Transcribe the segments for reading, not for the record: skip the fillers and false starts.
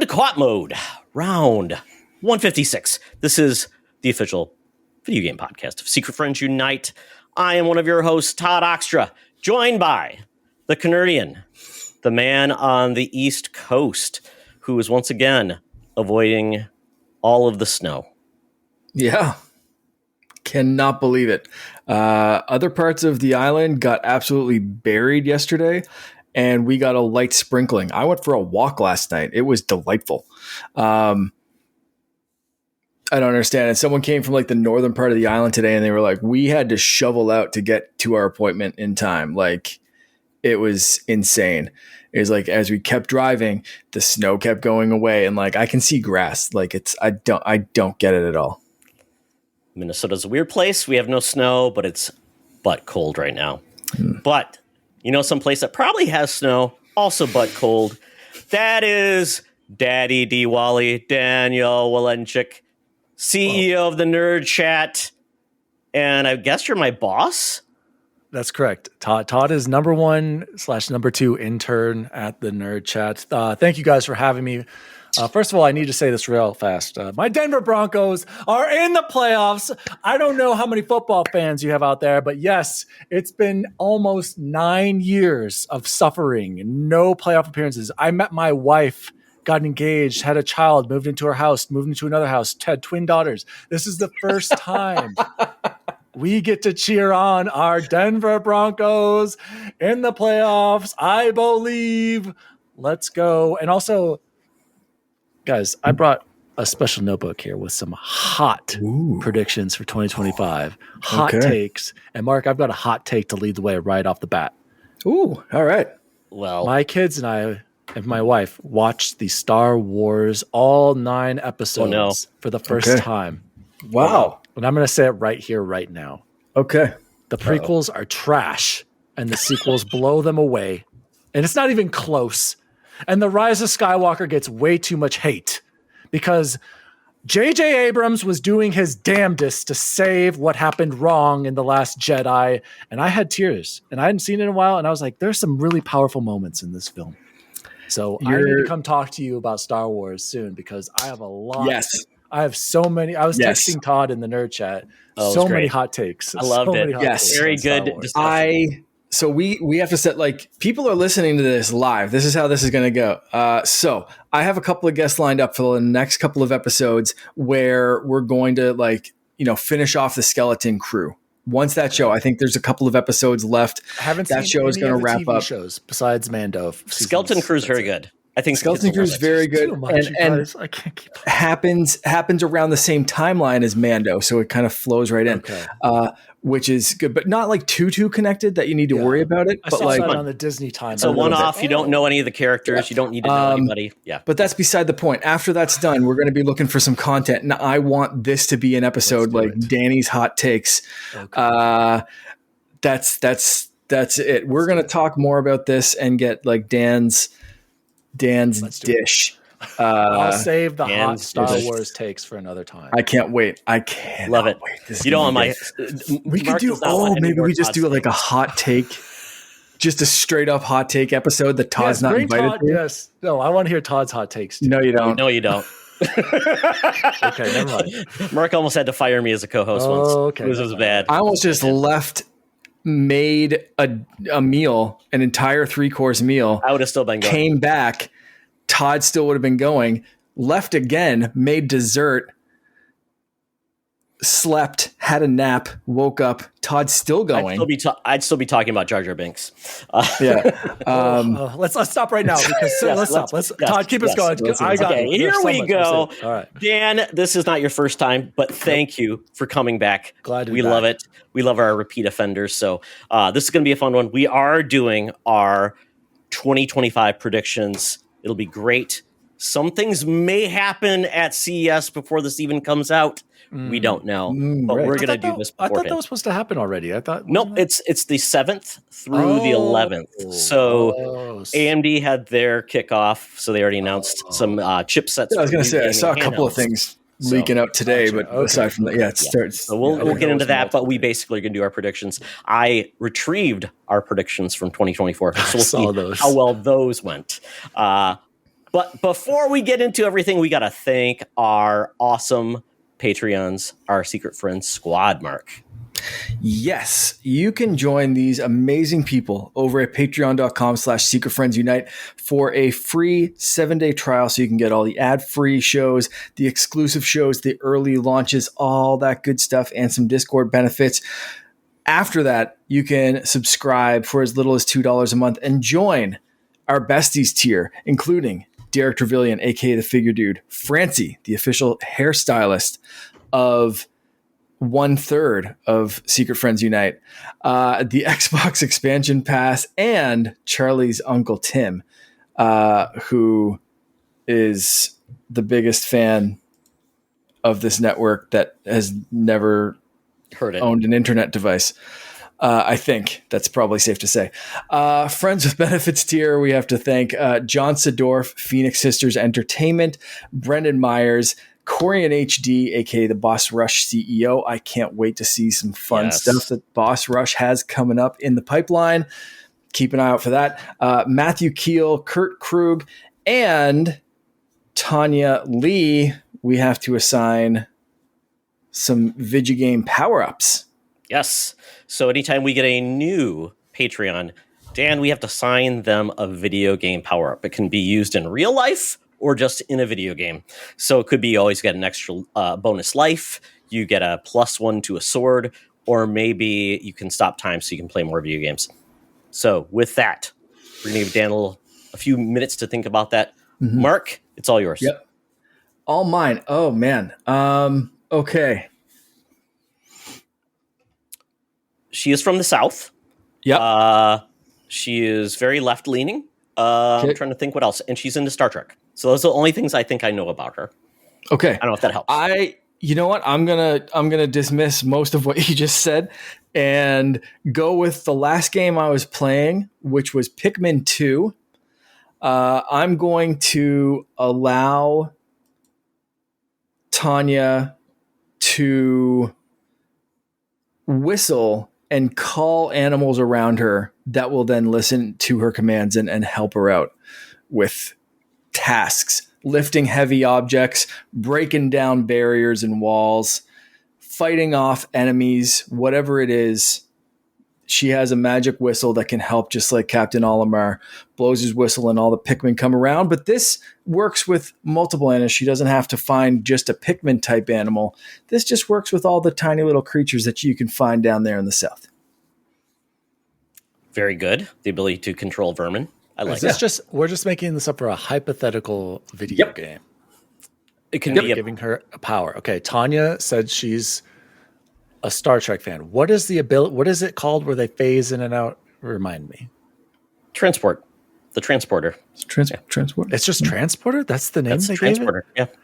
to co-op mode, round 156. This is the official video game podcast of Secret Friends Unite. I am one of your hosts, Todd Oxtra, joined by the Canardian, the man on the East Coast, who is once again avoiding all of the snow. Yeah. Cannot believe it. Other parts of the island got absolutely buried yesterday, and we got a light sprinkling. I went for a walk last night. It was delightful. I don't understand it. Someone came from like the northern part of the island today, and they were like, we had to shovel out to get to our appointment in time. Like, it was insane. It was like, as we kept driving, the snow kept going away, and like, I can see grass. Like, I don't get it at all. Minnesota's a weird place. We have no snow, but it's butt cold right now. But you know, some place that probably has snow, also butt cold. That is Daddy Diwali, Daniel Walenchik, CEO of the Nerd Chat. And I guess you're my boss? That's correct. Todd is number 1/number 2 intern at the Nerd Chat. Thank you guys for having me. First of all, I need to say this real fast. My Denver Broncos are in the playoffs. I don't know how many football fans you have out there, but yes, it's been almost 9 years of suffering and no playoff appearances. I met my wife, got engaged, had a child, moved into her house, moved into another house, had twin daughters. This is the first time we get to cheer on our Denver Broncos in the playoffs. I believe. Let's go. And also, guys, I brought a special notebook here with some hot predictions for 2025. Hot takes. And Mark, I've got a hot take to lead the way right off the bat. Ooh, all right. Well, my kids and I and my wife watched the Star Wars all 9 episodes for the first time. Wow. And I'm going to say it right here, right now. Okay. The prequels are trash, and the sequels blow them away. And it's not even close. And The Rise of Skywalker gets way too much hate because J.J. Abrams was doing his damnedest to save what happened wrong in The Last Jedi. And I had tears, and I hadn't seen it in a while. And I was like, there's some really powerful moments in this film. So I need to come talk to you about Star Wars soon because I have a lot. Yes. I have so many. I was texting Todd in the Nerd Chat. so many hot takes. I loved it. Yes. Very good discussion. So we have to set, like, people are listening to this live. This is how this is going to go. So I have a couple of guests lined up for the next couple of episodes where we're going to, like, finish off the Skeleton Crew. Once that show, I think there's a couple of episodes left. I haven't that seen show is going to wrap TV up. Shows besides Mando. Skeleton Crew is very good. I think Skeleton Crew is very good, and I can't keep happens around the same timeline as Mando, so it kind of flows right in, which is good, but not like too connected that you need to worry about it. I but saw like that on the Disney timeline. So one off, you don't know any of the characters, you don't need to know anybody. Yeah, but that's beside the point. After that's done, we're going to be looking for some content, and I want this to be an episode like Danny's hot takes. That's it. We're going to talk more about this and get like Dan's dish. I'll save the hot Star dish. Wars takes for another time. I can't wait. I can't love it. Wait. You don't want my. We could do. Maybe we just do like a hot take, just a straight up hot take episode that Todd's not invited Todd, to. Yes. No, I want to hear Todd's hot takes too. No, you don't. No, you don't. Okay, never mind. Mark almost had to fire me as a co-host once. Okay, This was bad. I almost just made a meal, an entire 3-course meal. I would have still been going. Came back. Todd still would have been going. Left again. Made dessert. Slept. Had a nap. Woke up. Todd's still going. I'd still be talking about Jar Jar Binks. Let's stop right now because let's stop. Todd, keep us going. I got it. Here we go. All right, Dan. This is not your first time, but thank you for coming back. Glad to be we back. love it. We love our repeat offenders. So this is going to be a fun one. We are doing our 2025 predictions. It'll be great. Some things may happen at CES before this even comes out. We don't know, but we're going to do this beforehand. I thought that was supposed to happen already. I thought nope. It's the 7th through the 11th. So AMD had their kickoff, so they already announced some chipsets. I was going to say I saw a couple of things leaking out today, but aside from that, it starts. So we'll get into that, but we basically are going to do our predictions. I retrieved our predictions from 2024, so we'll see how well those went. But before we get into everything, we got to thank our awesome Patreons, our secret friends squad, Mark. Yes, you can join these amazing people over at patreon.com/secretfriendsunite for a free 7-day trial so you can get all the ad-free shows, the exclusive shows, the early launches, all that good stuff, and some Discord benefits. After that, you can subscribe for as little as $2 a month and join our besties tier, including Derek Trevelyan, aka the Figure Dude, Francie, the official hairstylist of 1/3 of Secret Friends Unite, the Xbox expansion pass, and Charlie's uncle Tim, who is the biggest fan of this network that has never owned an internet device. I think that's probably safe to say. Friends with Benefits tier, we have to thank John Sedorf, Phoenix Sisters Entertainment, Brendan Myers, Corian HD, aka the Boss Rush CEO. I can't wait to see some fun stuff that Boss Rush has coming up in the pipeline. Keep an eye out for that. Matthew Keel, Kurt Krug, and Tanya Lee. We have to assign some Vigigame power-ups. Yes. So anytime we get a new Patreon, Dan, we have to assign them a video game power-up. It can be used in real life or just in a video game. So it could be you always get an extra bonus life, you get a +1 to a sword, or maybe you can stop time so you can play more video games. So with that, we're going to give Dan a few minutes to think about that. Mm-hmm. Mark, it's all yours. Yep. All mine. Oh, man. Okay. She is from the South. Yep. She is very left-leaning. I'm trying to think what else. And she's into Star Trek. So those are the only things I think I know about her. Okay. I don't know if that helps. You know what? I'm gonna dismiss most of what you just said and go with the last game I was playing, which was Pikmin 2. I'm going to allow Tanya to whistle and call animals around her that will then listen to her commands and help her out with tasks, lifting heavy objects, breaking down barriers and walls, fighting off enemies, whatever it is. She has a magic whistle that can help, just like Captain Olimar blows his whistle and all the Pikmin come around. But this works with multiple animals. She doesn't have to find just a Pikmin type animal. This just works with all the tiny little creatures that you can find down there in the south. Very good. The ability to control vermin. I like that. We're just making this up for a hypothetical video game. It can be giving her a power. Okay, Tanya said she's a Star Trek fan. What is the ability? What is it called where they phase in and out? Remind me. Transport. The transporter. Transporter. It's just transporter. That's the name. That's they transporter. Gave it?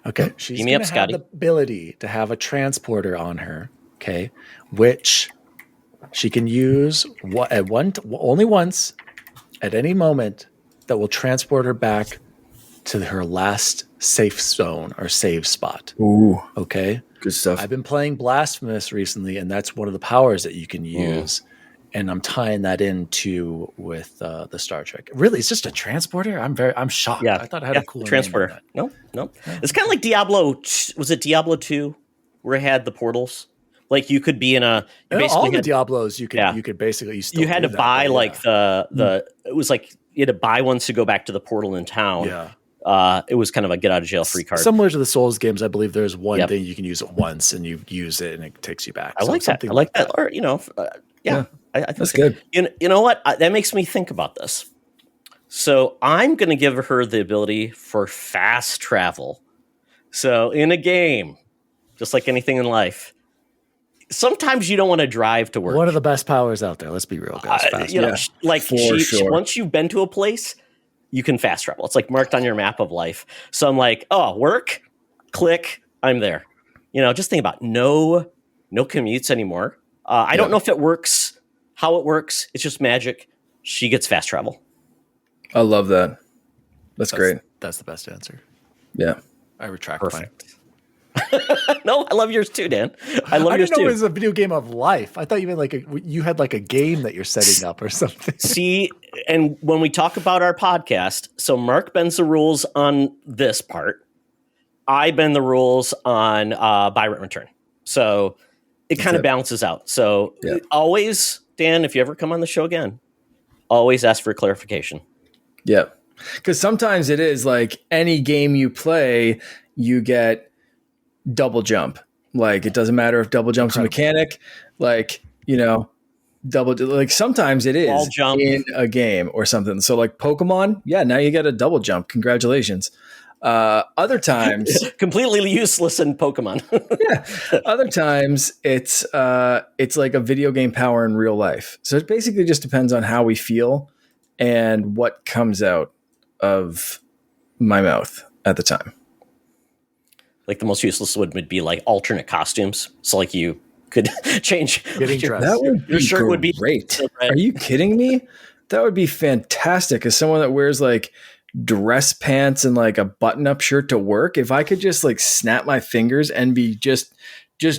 Yeah. Okay. She's Beam me up, Scotty. The ability to have a transporter on her. Okay, which she can use only once at any moment that will transport her back to her last safe zone or save spot. Ooh. Okay. Good stuff. I've been playing Blasphemous recently, and that's one of the powers that you can use. And I'm tying that into with the Star Trek. Really, it's just a transporter. I'm shocked. Yeah. I thought it had a cool transporter. No. Yeah. It's kind of like Diablo. Was it Diablo 2 where it had the portals? Like you could be in a all the Diablos. You could basically you had to buy the it was like you had to buy ones to go back to the portal in town. Yeah. It was kind of a get out of jail free card. Similar to the Souls games, I believe there's one thing you can use it once and you use it and it takes you back. I like that. I like that. Or, I think that's good. You know what? That makes me think about this. So I'm going to give her the ability for fast travel. So in a game, just like anything in life, sometimes you don't want to drive to work. One of the best powers out there. Let's be real, guys. Once you've been to a place, you can fast travel. It's like marked on your map of life. So I'm like, work, click, I'm there. Just think about no commutes anymore. I don't know if it works, how it works. It's just magic. She gets fast travel. I love that. That's great. That's the best answer. Yeah. I retract. Perfect. No, I love yours too, Dan. I love I yours didn't know too. it was a video game of life. I thought you meant you had like a game that you're setting up or something. See, and when we talk about our podcast, so Mark bends the rules on this part. I bend the rules on buy rent return. So it kind of balances out. So always, Dan, if you ever come on the show again, always ask for clarification. Yeah. Because sometimes it is like any game you play, you get double jump. Like it doesn't matter if double jump's a mechanic, like, you know, sometimes it is jump in a game or something. So like Pokemon, now you get a double jump. Congratulations. Other times completely useless in Pokemon. Other times it's like a video game power in real life. So it basically just depends on how we feel and what comes out of my mouth at the time. Like the most useless would be like alternate costumes. So like you could change getting dressed. That would your shirt would be great. Are you kidding me? That would be fantastic. As someone that wears like dress pants and like a button-up shirt to work, if I could just like snap my fingers and be just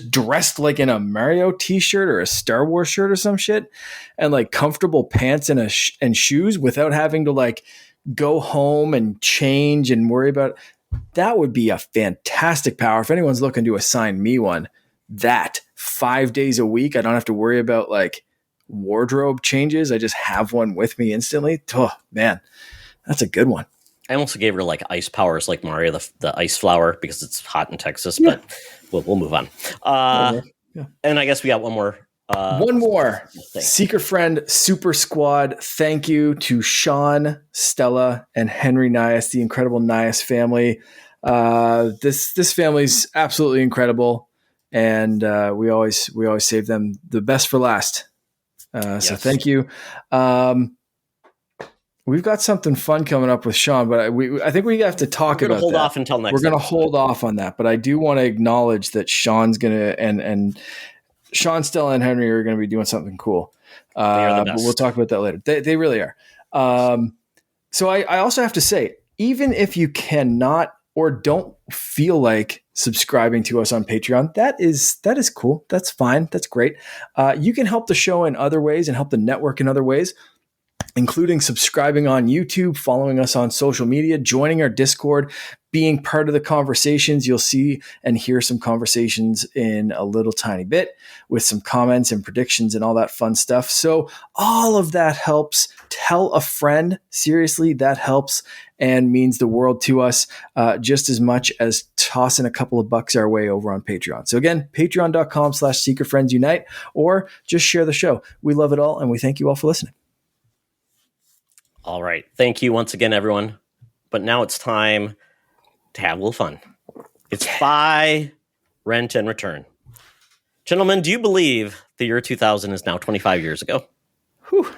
dressed like in a Mario t-shirt or a Star Wars shirt or some shit, and like comfortable pants and and shoes without having to like go home and change and worry about, that would be a fantastic power. If anyone's looking to assign me one, that 5 days a week, I don't have to worry about like wardrobe changes. I just have one with me instantly. Oh man, that's a good one. I also gave her like ice powers like Mario, the ice flower, because it's hot in Texas, but we'll move on. And I guess we got one more. One more Secret Friend Super Squad. Thank you to Sean, Stella, and Henry Nias, the incredible Nias family. This family's absolutely incredible, and we always save them the best for last. So thank you. We've got something fun coming up with Sean, but I think we have to talk about that. Hold off until next. We're going to hold off on that, but I do want to acknowledge that Sean's going to and Sean, Stella, and Henry are going to be doing something cool. They are the best. But we'll talk about that later. They really are. So I also have to say, even if you cannot or don't feel like subscribing to us on Patreon, that is cool. That's fine. That's great. You can help the show in other ways and help the network in other ways, including subscribing on YouTube, following us on social media, joining our Discord, being part of the conversations. You'll see and hear some conversations in a little tiny bit with some comments and predictions and all that fun stuff. So all of that helps. Tell a friend. Seriously, that helps and means the world to us, just as much as tossing a couple of bucks our way over on Patreon. So again, patreon.com/secretfriendsunite, or just share the show. We love it all, and we thank you all for listening. All right. Thank you once again, everyone. But now it's time to have a little fun. It's buy, rent, and return. Gentlemen, do you believe the year 2000 is now 25 years ago? Whew.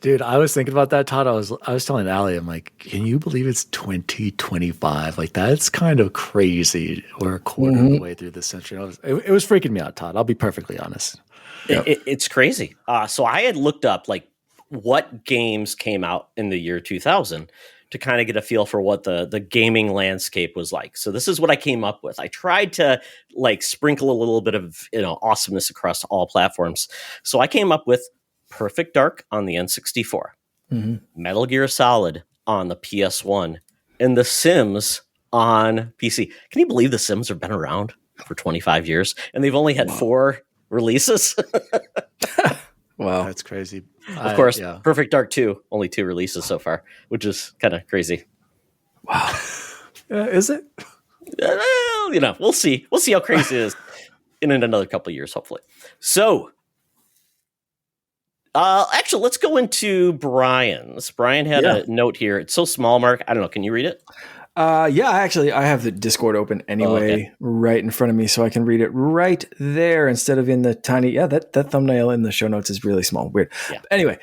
Dude, I was thinking about that, Todd. I was telling Allie, I'm like, can you believe it's 2025? Like, that's kind of crazy. We're a quarter of the way through this century. It was freaking me out, Todd. I'll be perfectly honest. It's crazy. So I had looked up, like, what games came out in the year 2000 to kind of get a feel for what the gaming landscape was like. So this is what I came up with. I tried to like sprinkle a little bit of, awesomeness across all platforms. So I came up with Perfect Dark on the N64, Metal Gear Solid on the PS1, and The Sims on PC. Can you believe The Sims have been around for 25 years and they've only had 4 releases? Wow, that's crazy. Of course, Perfect Dark 2, only 2 releases so far, which is kind of crazy. Wow. Is it? We'll see. We'll see how crazy it is in another couple of years, hopefully. So, actually, let's go into Brian's. Brian had a note here. It's so small, Mark. I don't know. Can you read it? I have the Discord open anyway, right in front of me, so I can read it right there instead of in the tiny. Yeah, that thumbnail in the show notes is really small. Weird. Yeah. Anyway,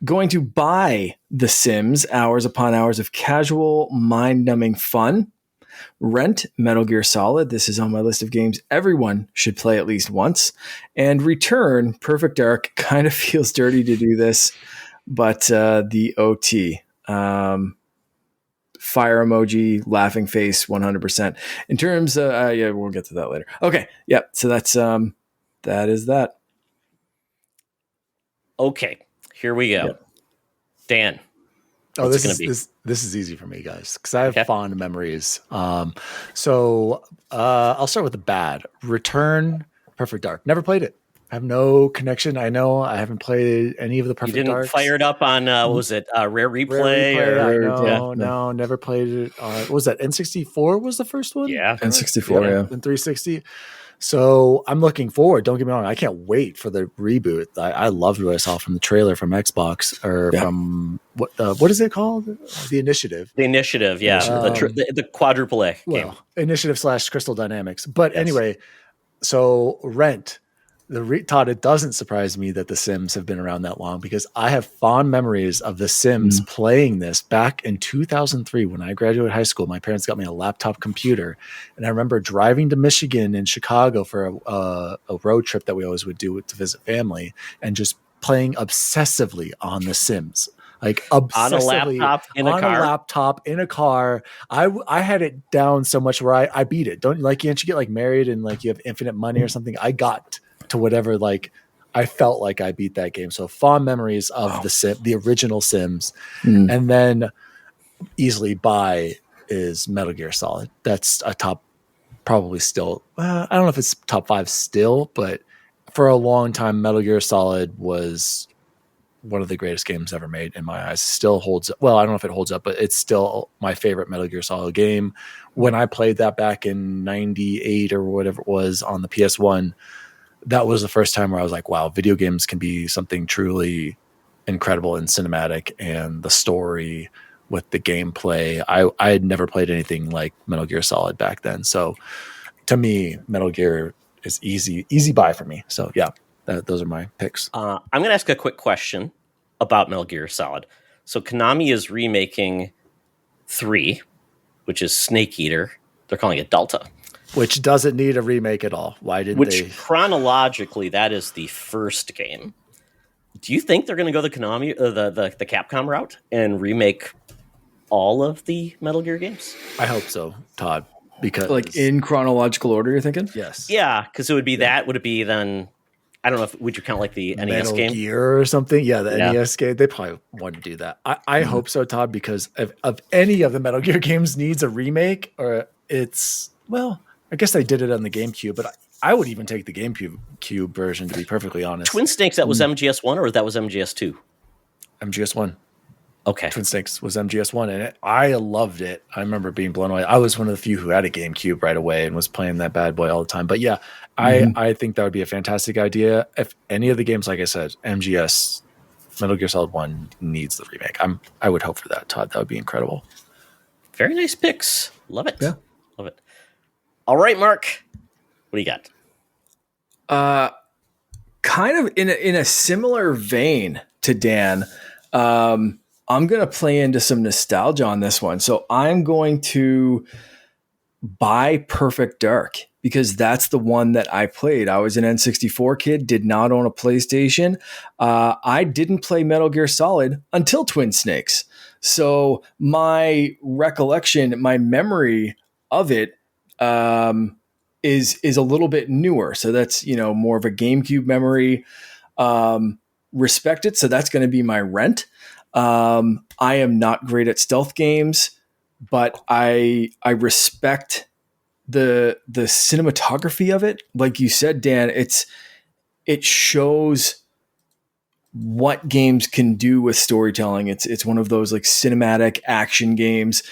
going to buy The Sims, hours upon hours of casual, mind-numbing fun. Rent Metal Gear Solid. This is on my list of games everyone should play at least once. And return Perfect Dark. Kind of feels dirty to do this, but the OT. fire emoji, laughing face, 100%. In terms of, yeah, we'll get to that later. Okay. Yeah. So that is that. Okay, here we go. Yep. Dan. Oh, What's this it is gonna be? this is easy for me, guys, because I have Okay. fond memories. So I'll start with the bad. Return Perfect Dark. Never played it. I have no connection. I know I haven't played any of the You Perfect didn't Darks. fire it up on what was it? Rare Replay, Rare Replay, I or know. No, never played it. What was that? N64 was the first one? yeah. N64, yeah. And 360. So I'm looking forward. Don't get me wrong. I can't wait for the reboot. I loved what I saw from the trailer from Xbox from what is it called? The Initiative. The Initiative, yeah. The quadruple A game. Initiative / Crystal Dynamics. But anyway, so Rent. Todd, it doesn't surprise me that The Sims have been around that long because I have fond memories of The Sims playing this back in 2003 when I graduated high school. My parents got me a laptop computer, and I remember driving to Michigan and Chicago for a road trip that we always would do to visit family, and just playing obsessively on The Sims. Like obsessively on a laptop in a car. I had it down so much where I beat it. Can't you get like married and like you have infinite money or something? I got to whatever, like I felt like I beat that game. So fond memories of the original Sims. And then easily by is Metal Gear Solid. That's a top, probably still, I don't know if it's top 5 still, but for a long time, Metal Gear Solid was one of the greatest games ever made in my eyes. Still holds up. Well, I don't know if it holds up, but it's still my favorite Metal Gear Solid game. When I played that back in 98 or whatever it was on the PS1, that was the first time where I was like, wow, video games can be something truly incredible and cinematic, and the story with the gameplay. I had never played anything like Metal Gear Solid back then. So to me, Metal Gear is easy buy for me. So yeah, those are my picks. I'm going to ask a quick question about Metal Gear Solid. So Konami is remaking 3, which is Snake Eater. They're calling it Delta. Which doesn't need a remake at all. Why did they? Chronologically, that is the first game. Do you think they're going to go the Konami, the Capcom route and remake all of the Metal Gear games? I hope so, Todd. Because like in chronological order, you're thinking? Yes. Yeah, because it would be that. Would it be then? I don't know. Would you count like the NES Metal game? Gear or something? Yeah, the NES game. They probably wouldn't do that. I hope so, Todd, because of any of the Metal Gear games needs a remake, or it's I guess they did it on the GameCube, but I would even take the GameCube version, to be perfectly honest. Twin Snakes, that was MGS1 or that was MGS2? MGS1. Okay. Twin Snakes was MGS1, and I loved it. I remember being blown away. I was one of the few who had a GameCube right away and was playing that bad boy all the time. But yeah, I think that would be a fantastic idea. If any of the games, like I said, MGS, Metal Gear Solid 1 needs the remake. I would hope for that, Todd. That would be incredible. Very nice picks. Love it. Yeah. Love it. All right, Mark. What do you got? Kind of in a similar vein to Dan, I'm going to play into some nostalgia on this one. So I'm going to buy Perfect Dark because that's the one that I played. I was an N64 kid, did not own a PlayStation. I didn't play Metal Gear Solid until Twin Snakes. So my recollection, my memory of it is a little bit newer. So that's, more of a GameCube memory. Respect it. So that's going to be my Rent. I am not great at stealth games, but I respect the cinematography of it. Like you said, Dan, it shows what games can do with storytelling. It's one of those like cinematic action games.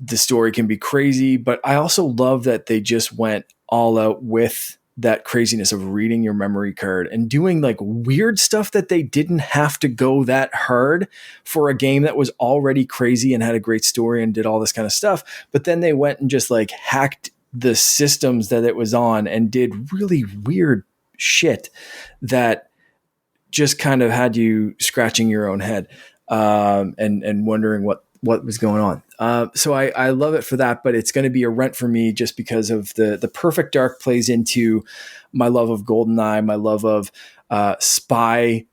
The story can be crazy, but I also love that they just went all out with that craziness of reading your memory card and doing like weird stuff that they didn't have to go that hard for a game that was already crazy and had a great story and did all this kind of stuff. But then they went and just like hacked the systems that it was on and did really weird shit that just kind of had you scratching your own head and wondering what was going on. So I love it for that, but it's going to be a Rent for me just because of the Perfect Dark plays into my love of GoldenEye, my love of spy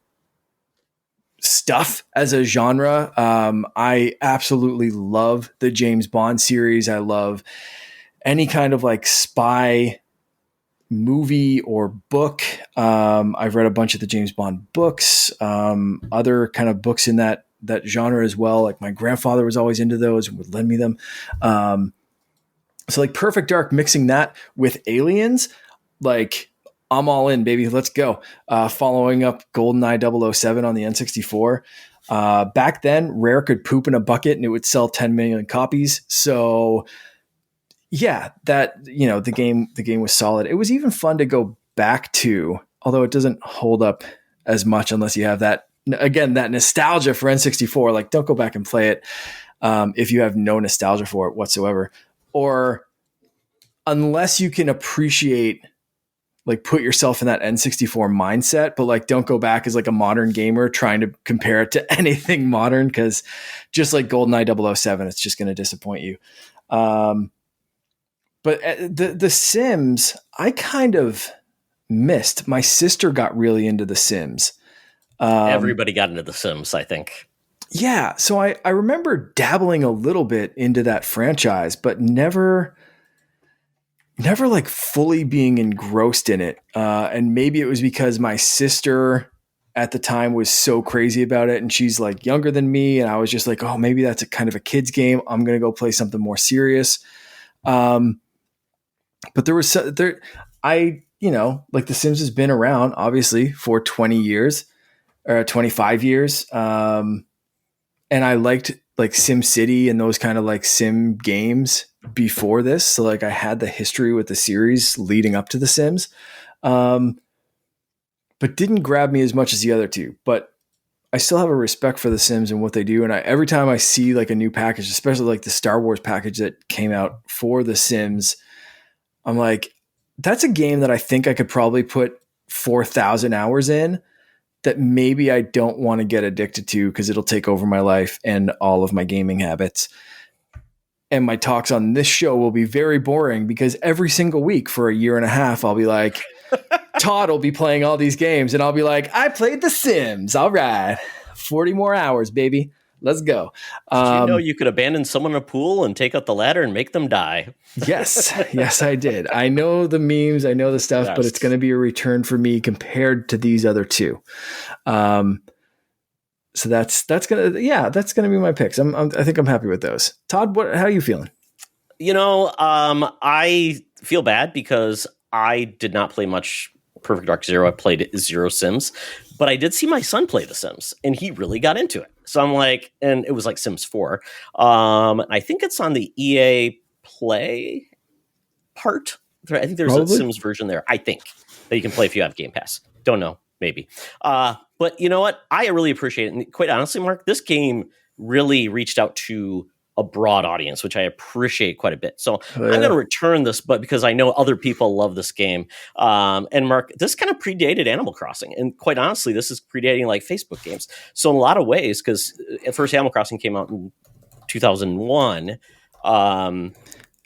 stuff as a genre. I absolutely love the James Bond series. I love any kind of like spy movie or book. I've read a bunch of the James Bond books, other kind of books in that genre as well. Like my grandfather was always into those and would lend me them. So like Perfect Dark, mixing that with Aliens, like I'm all in, baby. Let's go. Following up GoldenEye 007 on the N64. Back then, Rare could poop in a bucket and it would sell 10 million copies. So yeah, that, the game was solid. It was even fun to go back to, although it doesn't hold up as much unless you have that nostalgia for N64. Like, don't go back and play it if you have no nostalgia for it whatsoever, or unless you can appreciate, like, put yourself in that N64 mindset, but like don't go back as like a modern gamer trying to compare it to anything modern, because just like GoldenEye 007, it's just going to disappoint you. But the Sims, I kind of missed. My sister got really into the Sims. Everybody got into the Sims, I think. Yeah, so I remember dabbling a little bit into that franchise, but never like fully being engrossed in it. And maybe it was because my sister at the time was so crazy about it, and she's like younger than me. And I was just like, oh, maybe that's a kind of a kid's game. I'm going to go play something more serious. But like The Sims has been around obviously for 20 years or 25 years. And I liked like Sim City and those kind of like sim games before this. So like I had the history with the series leading up to The Sims, but didn't grab me as much as the other two. But I still have a respect for The Sims and what they do. And every time I see like a new package, especially like the Star Wars package that came out for The Sims, I'm like, that's a game that I think I could probably put 4,000 hours in, that maybe I don't want to get addicted to because it'll take over my life and all of my gaming habits. And my talks on this show will be very boring because every single week for a year and a half, I'll be like, Todd will be playing all these games and I'll be like, I played The Sims. All right. 40 more hours, baby. Let's go. Did you know you could abandon someone in a pool and take out the ladder and make them die? Yes. Yes, I did. I know the memes. I know the stuff, yes. But it's going to be a return for me compared to these other two. So that's going to be my picks. I think I'm happy with those. Todd, how are you feeling? I feel bad because I did not play much Perfect Dark Zero. I played Zero Sims, but I did see my son play The Sims and he really got into it. So I'm like, and it was like Sims 4. I think it's on the EA Play part. I think there's Probably. A Sims version there, I think, that you can play if you have Game Pass. Don't know, maybe. But you know what? I really appreciate it. And quite honestly, Mark, this game really reached out to a broad audience, which I appreciate quite a bit. So I'm going to return this, but because I know other people love this game. And Mark, this kind of predated Animal Crossing. And quite honestly, this is predating like Facebook games. So in a lot of ways, because at first Animal Crossing came out in 2001. Is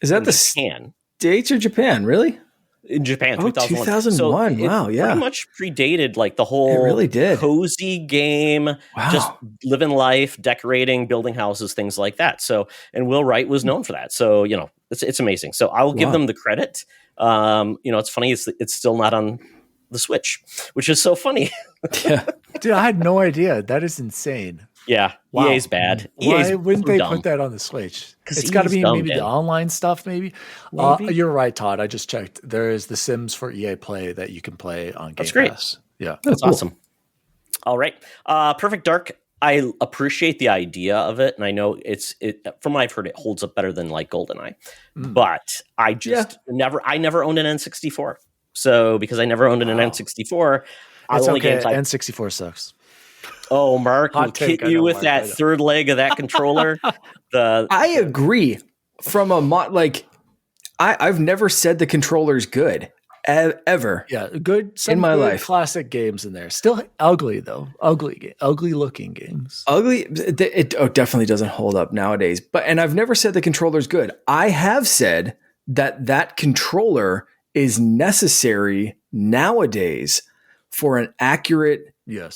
that the Japan? States or Japan? Really? In Japan, 2001. 2001. So wow, yeah. Pretty much predated like the whole it really did. Cozy game, wow. Just living life, decorating, building houses, things like that. So, and Will Wright was known for that. So, it's amazing. So I will give them the credit. It's funny. It's still not on the Switch, which is so funny. Yeah. Dude, I had no idea. That is insane. Yeah, wow. EA's bad. Why wouldn't they put that on the Switch? It's got to be maybe the online stuff, maybe. You're right, Todd. I just checked. There is The Sims for EA Play that you can play on Game Pass. Yeah, that's awesome. All right, Perfect Dark. I appreciate the idea of it, and I know from what I've heard, it holds up better than like GoldenEye. But I just never owned an N64. So because I never owned an N64, it's okay. N64 sucks. Oh, Mark, we'll hit you with that third leg of that controller. I agree. From I've never said the controller's good ever. Yeah, good in my life. Classic games in there. Still ugly though. Ugly looking games. Ugly. It definitely doesn't hold up nowadays. And I've never said the controller's good. I have said that controller is necessary nowadays for an accurate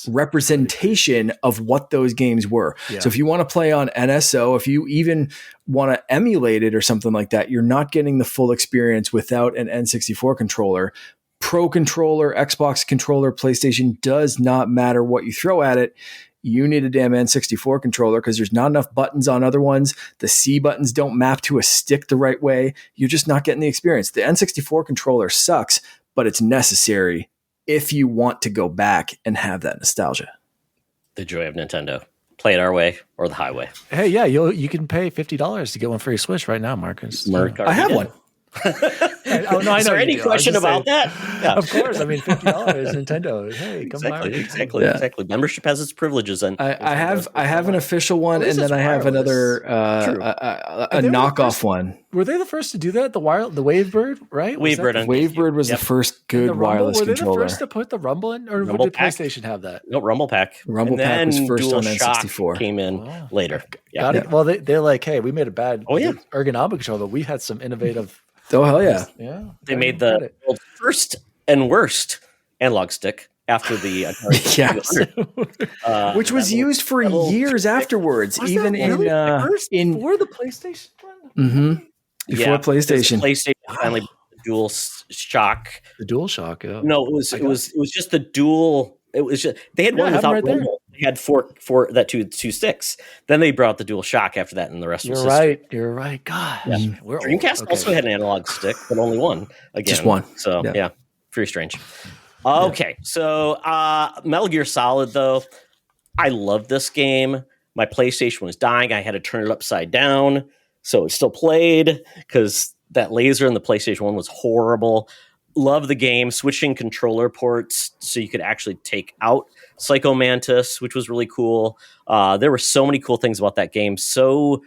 representation of what those games were. Yeah. So if you want to play on NSO, if you even want to emulate it or something like that, you're not getting the full experience without an N64 controller. Pro controller, Xbox controller, PlayStation, does not matter what you throw at it. You need a damn N64 controller because there's not enough buttons on other ones. The C buttons don't map to a stick the right way. You're just not getting the experience. The N64 controller sucks, but it's necessary if you want to go back and have that nostalgia. The joy of Nintendo. Play it our way or the highway. Hey, yeah, you can pay $50 to get one for your Switch right now, Marcus. I have one. Oh, no, I know. Is there any question about that? Yeah. Of course. I mean, $50 Nintendo. Hey, come by. Exactly. Membership has its privileges. And I have an official one, and then I have another a knockoff one. Were they the first to do that? The Wavebird, right? Wavebird was the first good wireless controller. Were they the first to put the Rumble in, or did PlayStation have that? No, Rumble Pack. Rumble Pack was first on N64. Came in later. Got it. Well, they're like, hey, we made a bad ergonomic controller. We had some innovative. Oh, hell yeah. Yeah. They made the world's first and worst analog stick after the Atari. Which was used for years afterwards, even in before the PlayStation one. Mm-hmm. Before PlayStation. PlayStation finally Dual Shock. The Dual Shock, yeah. No, it was just the dual. It was just they had one without rumble. They had four two sticks. Then they brought the Dual Shock after that, and the rest was history. You're right. God, Dreamcast also had an analog stick, but only one. Again, just one. So yeah, very strange. Okay, so Metal Gear Solid though, I love this game. My PlayStation was dying. I had to turn it upside down, so it still played because that laser in the PlayStation 1 was horrible. Love the game, switching controller ports so you could actually take out Psycho Mantis, which was really cool. There were so many cool things about that game. So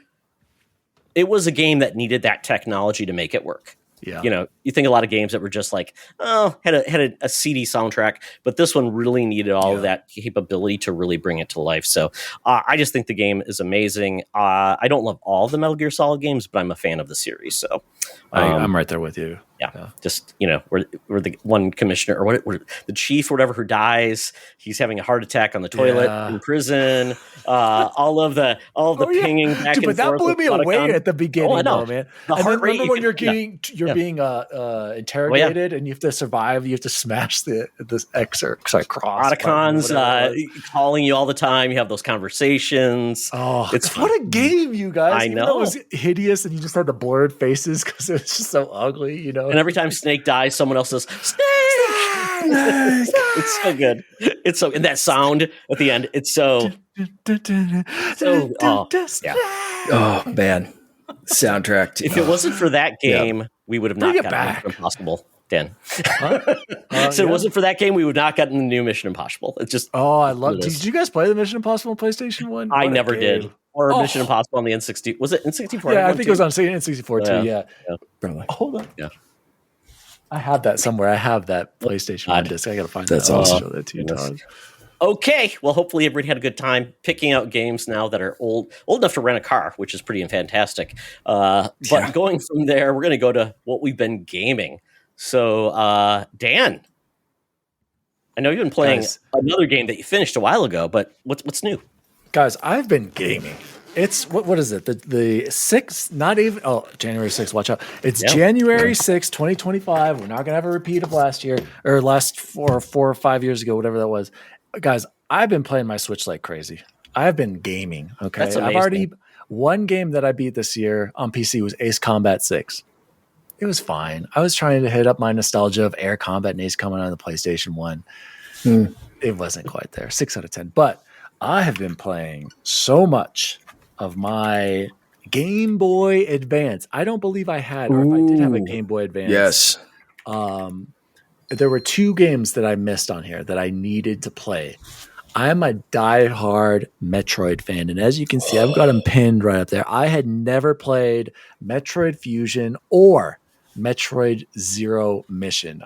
it was a game that needed that technology to make it work. Yeah. You know, you think a lot of games that were just like, had a CD soundtrack, but this one really needed all of that capability to really bring it to life. So I just think the game is amazing. I don't love all the Metal Gear Solid games, but I'm a fan of the series. So I'm right there with you. Yeah. Just, you know, we're the one commissioner or the chief or whatever who dies. He's having a heart attack on the toilet in prison. All of the pinging back and forth. But that blew me away at the beginning, though, man. The heart rate. Remember when you're being interrogated and you have to survive. You have to smash this X or cross. Otacons calling you all the time. You have those conversations. Oh, it's what a game, you guys. I know. It was hideous, and you just had the blurred faces because it was just so ugly, you know. And every time Snake dies, someone else says, Snake! It's so good. It's so, and that sound at the end, it's so, Oh, man. Soundtrack. If it wasn't for that game, we would have not gotten Mission Impossible, Dan. So it wasn't for that game, we would not gotten the new Mission Impossible. It's just, I love it. Did you guys play the Mission Impossible on PlayStation 1? I never did. Or Mission Impossible on the N60. Was it N64? Yeah, I think it was on N64 too. Yeah. Probably. Hold on. Yeah. I have that somewhere. I have that PlayStation 1 disc. I got to find that. That's awesome. Show that to you, Todd. Okay. Well, hopefully everybody had a good time picking out games now that are old enough to rent a car, which is pretty fantastic. But going from there, we're going to go to what we've been gaming. So, Dan, I know you've been playing another game that you finished a while ago, but what's new? Guys, I've been gaming. It's what is it? The 6th, not even January 6th, watch out. It's January 6th, 2025. We're not gonna have a repeat of last year or last 4 or 5 years ago, whatever that was. Guys, I've been playing my Switch like crazy. I've been gaming. Okay. I've already one game that I beat this year on PC was Ace Combat 6. It was fine. I was trying to hit up my nostalgia of Air Combat and Ace Combat on the PlayStation 1. It wasn't quite there. 6 out of 10. But I have been playing so much of my Game Boy Advance. I don't believe I had, or if I did have a Game Boy Advance. Yes. There were 2 games that I missed on here that I needed to play. I'm a diehard Metroid fan, and as you can see, I've got them pinned right up there. I had never played Metroid Fusion or Metroid Zero Mission.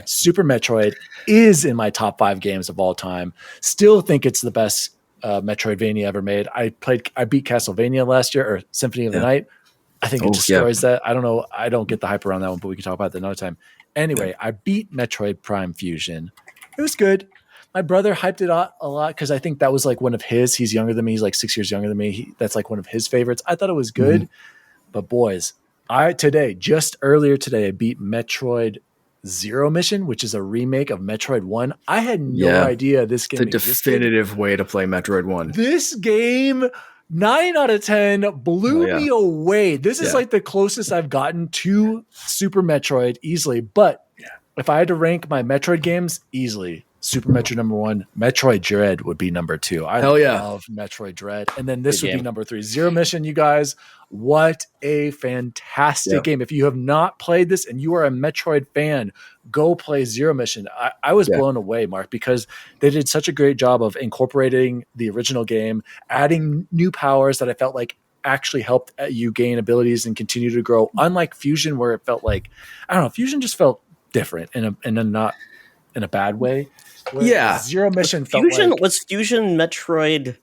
Super Metroid is in my top 5 games of all time. Still think it's the best Metroidvania ever made. I beat Castlevania last year, or Symphony of the Night. I think it destroys that. I don't know. I don't get the hype around that one, but we can talk about that another time. Anyway, I beat Metroid Prime Fusion. It was good. My brother hyped it up a lot because I think that was like one of his. He's younger than me. He's like 6 years younger than me. That's like one of his favorites. I thought it was good, but boys, just earlier today, I beat Metroid Zero Mission, which is a remake of Metroid 1. I had no idea this game existed. Definitive way to play Metroid 1. This game, 9 out of 10, blew me away. This is like the closest I've gotten to Super Metroid easily. But if I had to rank my Metroid games, easily Super Metroid number 1, Metroid Dread would be number 2. I love Metroid Dread. And then this would be number 3. Zero Mission, you guys. What a fantastic game. If you have not played this and you are a Metroid fan, go play Zero Mission. I was blown away, Mark, because they did such a great job of incorporating the original game, adding new powers that I felt like actually helped you gain abilities and continue to grow. Unlike Fusion, where it felt like, I don't know, Fusion just felt different in a not in a bad way. Zero Mission felt like, was Fusion Metroid.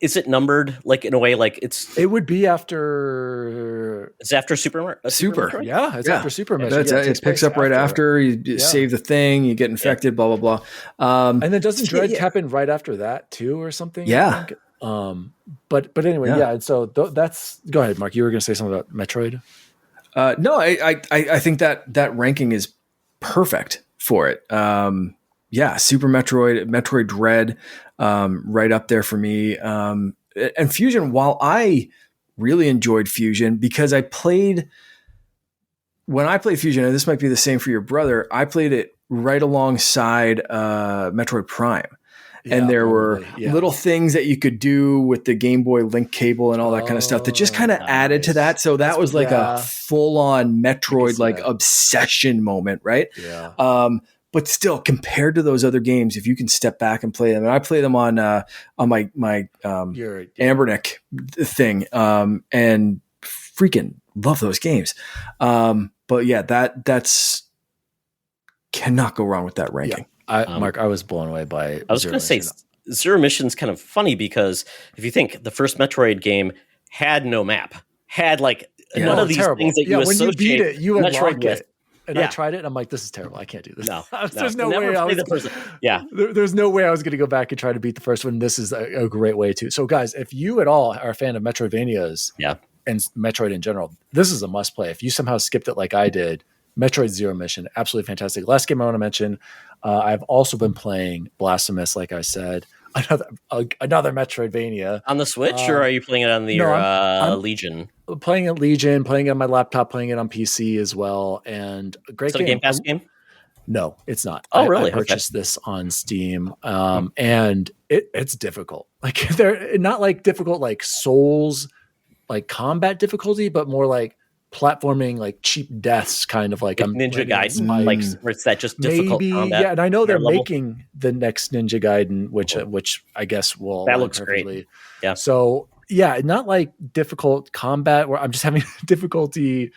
Is it numbered like in a way like it would be after it's after Super Metroid? Yeah, it's after Super Metroid. It picks up right after you save the thing, you get infected, blah blah blah. And then doesn't Dread happen right after that too, or something? Yeah. But anyway, and so that's go ahead, Mark. You were going to say something about Metroid. No, I think that ranking is perfect for it. Super Metroid, Metroid Dread, right up there for me. And Fusion, while I really enjoyed Fusion because when I played Fusion, and this might be the same for your brother, I played it right alongside Metroid Prime. And there were little things that you could do with the Game Boy Link cable and all that kind of stuff that just kind of added to that. So that was like a full-on Metroid like obsession moment, right? Yeah. But still, compared to those other games, if you can step back and play them, and I play them on my Ambernick thing, and freaking love those games. But yeah, that's cannot go wrong with that ranking. Mark, I was blown away by. I was going to say Zero Mission's kind of funny because if you think the first Metroid game had no map, had like none of these things that you associate. When you beat it, you unlock Metroid it. And I tried it, and I'm like, this is terrible. I can't do this. No, there's no way I was. There's no way I was going to go back and try to beat the first one. This is a great way to. So, guys, if you at all are a fan of Metroidvanias, and Metroid in general, this is a must play. If you somehow skipped it like I did, Metroid Zero Mission, absolutely fantastic. Last game I want to mention, I've also been playing Blasphemous, like I said. Another Metroidvania on the Switch, or are you playing it on the Legion? Playing it Legion, playing it on my laptop, playing it on PC as well, and a great game. Is it a Game Pass game? No, it's not. Oh, really? I purchased this on Steam, and it's difficult. Like they're not like difficult like Souls, like combat difficulty, but more like platforming, like cheap deaths, kind of like Ninja Gaiden, like where it's that just difficult combat. Yeah, and I know they're making the next Ninja Gaiden, which I guess will that looks great. Yeah. So yeah, not like difficult combat where I'm just having difficulty.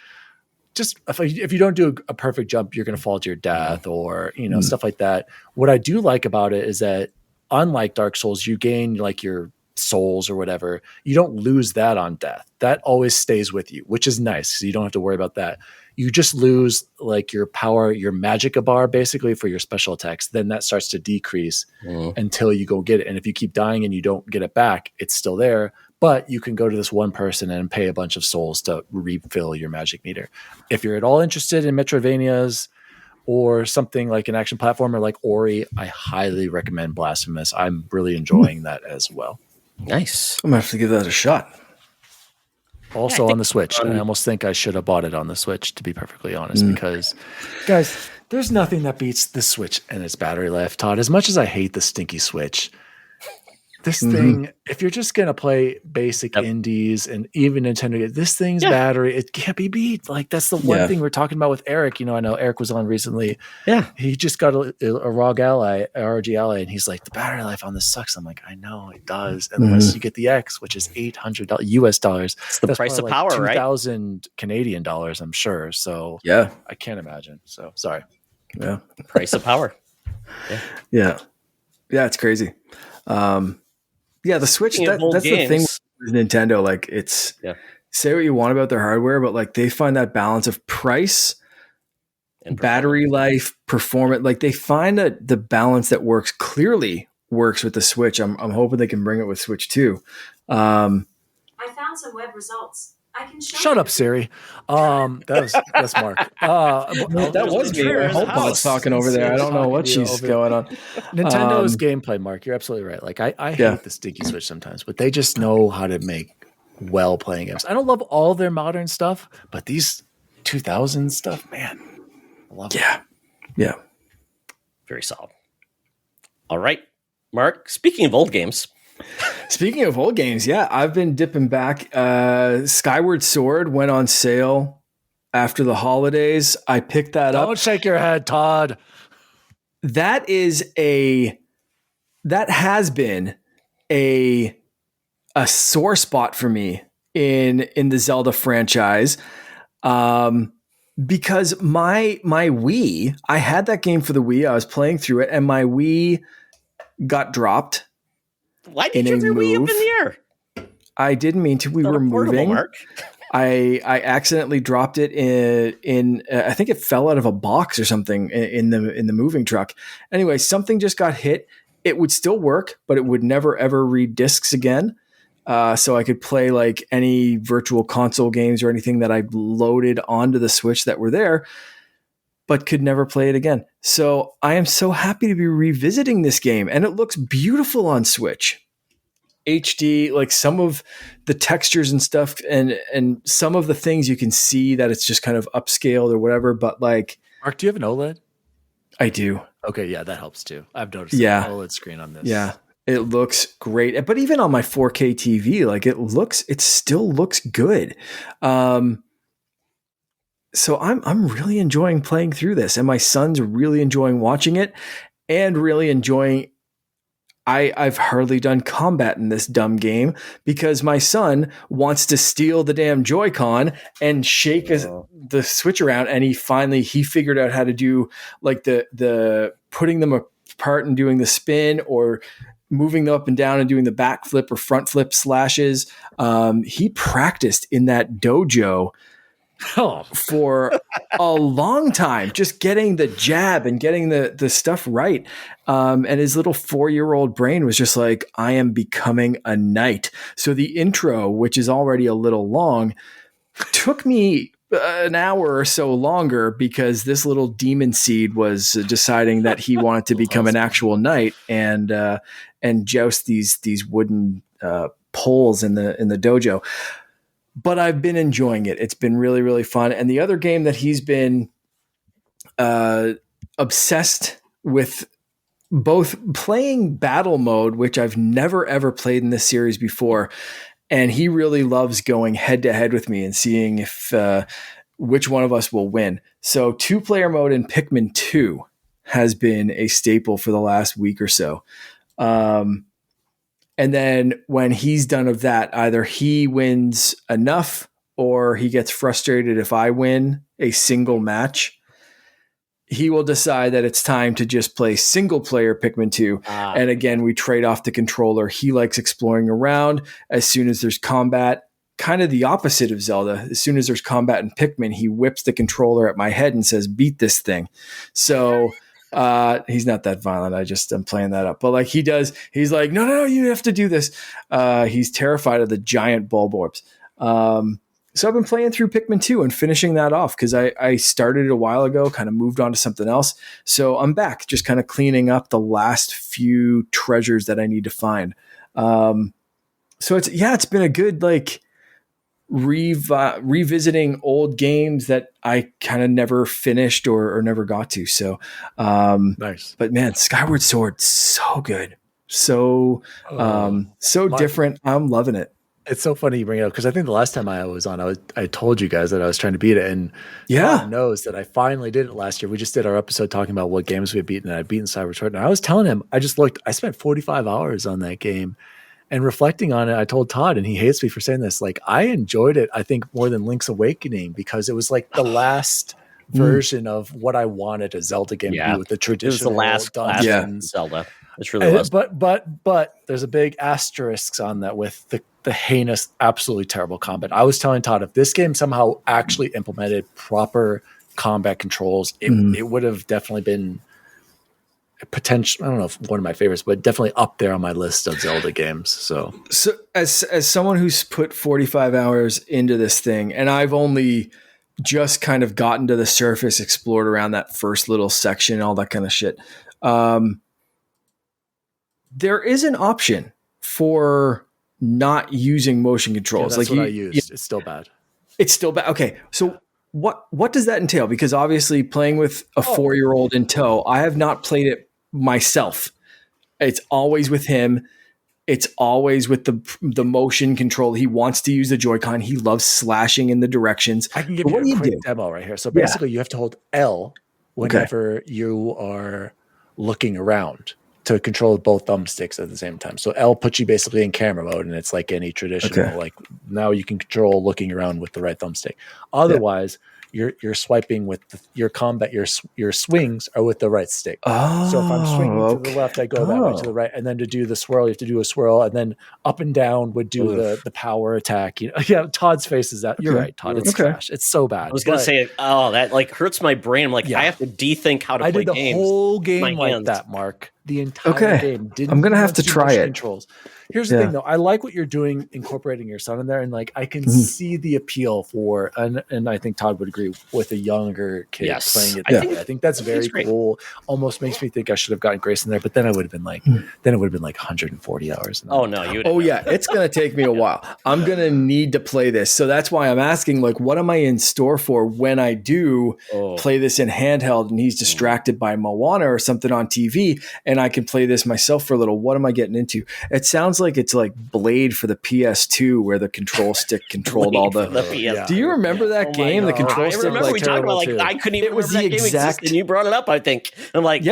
Just if you don't do a perfect jump, you're going to fall to your death, or stuff like that. What I do like about it is that unlike Dark Souls, you gain like your souls or whatever. You don't lose that on death. That always stays with you, which is nice. So you don't have to worry about that. You just lose like your power, your magic bar basically for your special attacks. Then that starts to decrease until you go get it. And if you keep dying and you don't get it back, it's still there. But you can go to this one person and pay a bunch of souls to refill your magic meter. If you're at all interested in Metroidvanias or something like an action platformer like Ori, I highly recommend Blasphemous. I'm really enjoying that as well. Nice. I'm going to have to give that a shot. Also on the Switch. And I almost think I should have bought it on the Switch, to be perfectly honest, because, guys, there's nothing that beats the Switch and its battery life, Todd. As much as I hate the stinky Switch, this thing, if you're just going to play basic indies and even Nintendo, this thing's battery, it can't be beat. Like, that's the one thing we're talking about with Eric. I know Eric was on recently. Yeah. He just got a ROG Ally, and he's like, the battery life on this sucks. I'm like, I know it does. Unless you get the X, which is $800 US dollars. It's the price of power, right? 2,000 Canadian dollars, I'm sure. So I can't imagine. So sorry. Yeah. Price of power. Yeah, it's crazy. The Switch, that's the thing with Nintendo. Like, it's say what you want about their hardware, but like they find that balance of price battery life, performance. Like they find the balance that clearly works with the Switch. I'm hoping they can bring it with Switch 2. I found some web results. I can show Shut you. up, Siri. That's Mark. That was me. My HomePod's talking over there. I don't know what she's going on. Nintendo's gameplay, Mark. You're absolutely right. Like I hate the sticky Switch sometimes, but they just know how to make well-playing games. I don't love all their modern stuff, but these 2000 stuff, man, I love it. Yeah. Very solid. All right, Mark. Speaking of old games. I've been dipping back. Skyward Sword went on sale after the holidays. I picked that up. Don't shake your head, Todd. That has been a sore spot for me in the Zelda franchise. Because my Wii, I had that game for the Wii. I was playing through it and my Wii got dropped. Why did you have your Wii up in the air? I didn't mean to. We were moving. Mark. I accidentally dropped it in I think it fell out of a box or something in the moving truck. Anyway, something just got hit. It would still work, but it would never ever read discs again. So I could play like any virtual console games or anything that I loaded onto the Switch that were there, but could never play it again. So I am so happy to be revisiting this game, and it looks beautiful on Switch. HD, like some of the textures and stuff, and some of the things you can see that it's just kind of upscaled or whatever. But like, Mark, do you have an OLED? I do. Okay, yeah, that helps too. I've noticed an OLED screen on this. Yeah, it looks great. But even on my 4K TV, like it still looks good. So I'm really enjoying playing through this, and my son's really enjoying watching it, and really enjoying. I've hardly done combat in this dumb game because my son wants to steal the damn Joy-Con and shake the Switch around, and he figured out how to do like the putting them apart and doing the spin, or moving them up and down and doing the back flip or front flip slashes. He practiced in that dojo for a long time, just getting the jab and getting the stuff right. And his little 4-year-old brain was just like, I am becoming a knight. So the intro, which is already a little long, took me an hour or so longer because this little demon seed was deciding that he wanted to become an actual knight and joust these wooden poles in the dojo. But I've been enjoying it. It's been really, really fun. And the other game that he's been obsessed with, both playing battle mode, which I've never, ever played in this series before. And he really loves going head to head with me and seeing if which one of us will win. So 2-player mode in Pikmin 2 has been a staple for the last week or so. And then when he's done of that, either he wins enough or he gets frustrated if I win a single match. He will decide that it's time to just play single player Pikmin 2. And again, we trade off the controller. He likes exploring around. As soon as there's combat, kind of the opposite of Zelda. As soon as there's combat in Pikmin, he whips the controller at my head and says, beat this thing. So he's not that violent. I'm playing that up. But like he does, he's like, no, you have to do this. He's terrified of the giant bulb orbs. So I've been playing through Pikmin 2 and finishing that off because I started it a while ago, kind of moved on to something else. So I'm back, just kind of cleaning up the last few treasures that I need to find. So it's been a good like revisiting old games that I kind of never finished or never got to. So nice. But man, Skyward Sword, so good. So different. I'm loving it. It's so funny you bring it up because I think the last time I was on, I told you guys that I was trying to beat it, and Tom knows that I finally did it last year. We just did our episode talking about what games we had beaten, and I'd beaten Skyward Sword. And I was telling him, I spent 45 hours on that game, and reflecting on it, I told Todd, and he hates me for saying this, like I enjoyed it, I think, more than Link's Awakening because it was like the last version of what I wanted a Zelda game to be with the traditional. It was the last class Zelda. It really was. But there's a big asterisk on that with the heinous, absolutely terrible combat. I was telling Todd, if this game somehow actually implemented proper combat controls, it would have definitely been a potential. I don't know if one of my favorites, but definitely up there on my list of Zelda games. So as someone who's put 45 hours into this thing, and I've only just kind of gotten to the surface, explored around that first little section, all that kind of shit. There is an option for not using motion controls. That's what I used. It's still bad. It's still bad. Okay. So what does that entail? Because obviously playing with a 4-year-old in tow, I have not played it myself. It's always with him. It's always with the motion control. He wants to use the Joy-Con. He loves slashing in the directions. I can give you a quick demo right here. So basically you have to hold L whenever you are looking around to control both thumbsticks at the same time. So L puts you basically in camera mode, and it's like any traditional, like now you can control looking around with the right thumbstick. Otherwise, you're swiping with your combat, your swings are with the right stick. So if I'm swinging to the left, I go that way to the right, and then to do the swirl, you have to do a swirl, and then up and down would do the power attack. Todd's face is that. You're right, Todd. It's trash. It's so bad. I was gonna say, that like hurts my brain. I'm like, I have to de-think how to play games. I did the whole game like that, Mark. The entire game. I'm gonna have to try it. Controls. Here's the thing, though. I like what you're doing, incorporating your son in there, and like I can see the appeal for, and I think Todd would agree with a younger kid playing it. I think that's very cool. Almost makes me think I should have gotten Grace in there, but then I would have been like, then it would have been like 140 hours. Oh no, you. It's gonna take me a while. I'm gonna need to play this, so that's why I'm asking. Like, what am I in store for when I do play this in handheld, and he's distracted by Moana or something on TV, and I can play this myself for a little? What am I getting into? It sounds like it's like Blade for the PS2, where the control stick controlled all the. Do you remember that game? The control stick. I remember we talked about I couldn't even. It was the exact. And you brought it up, I think. I'm like,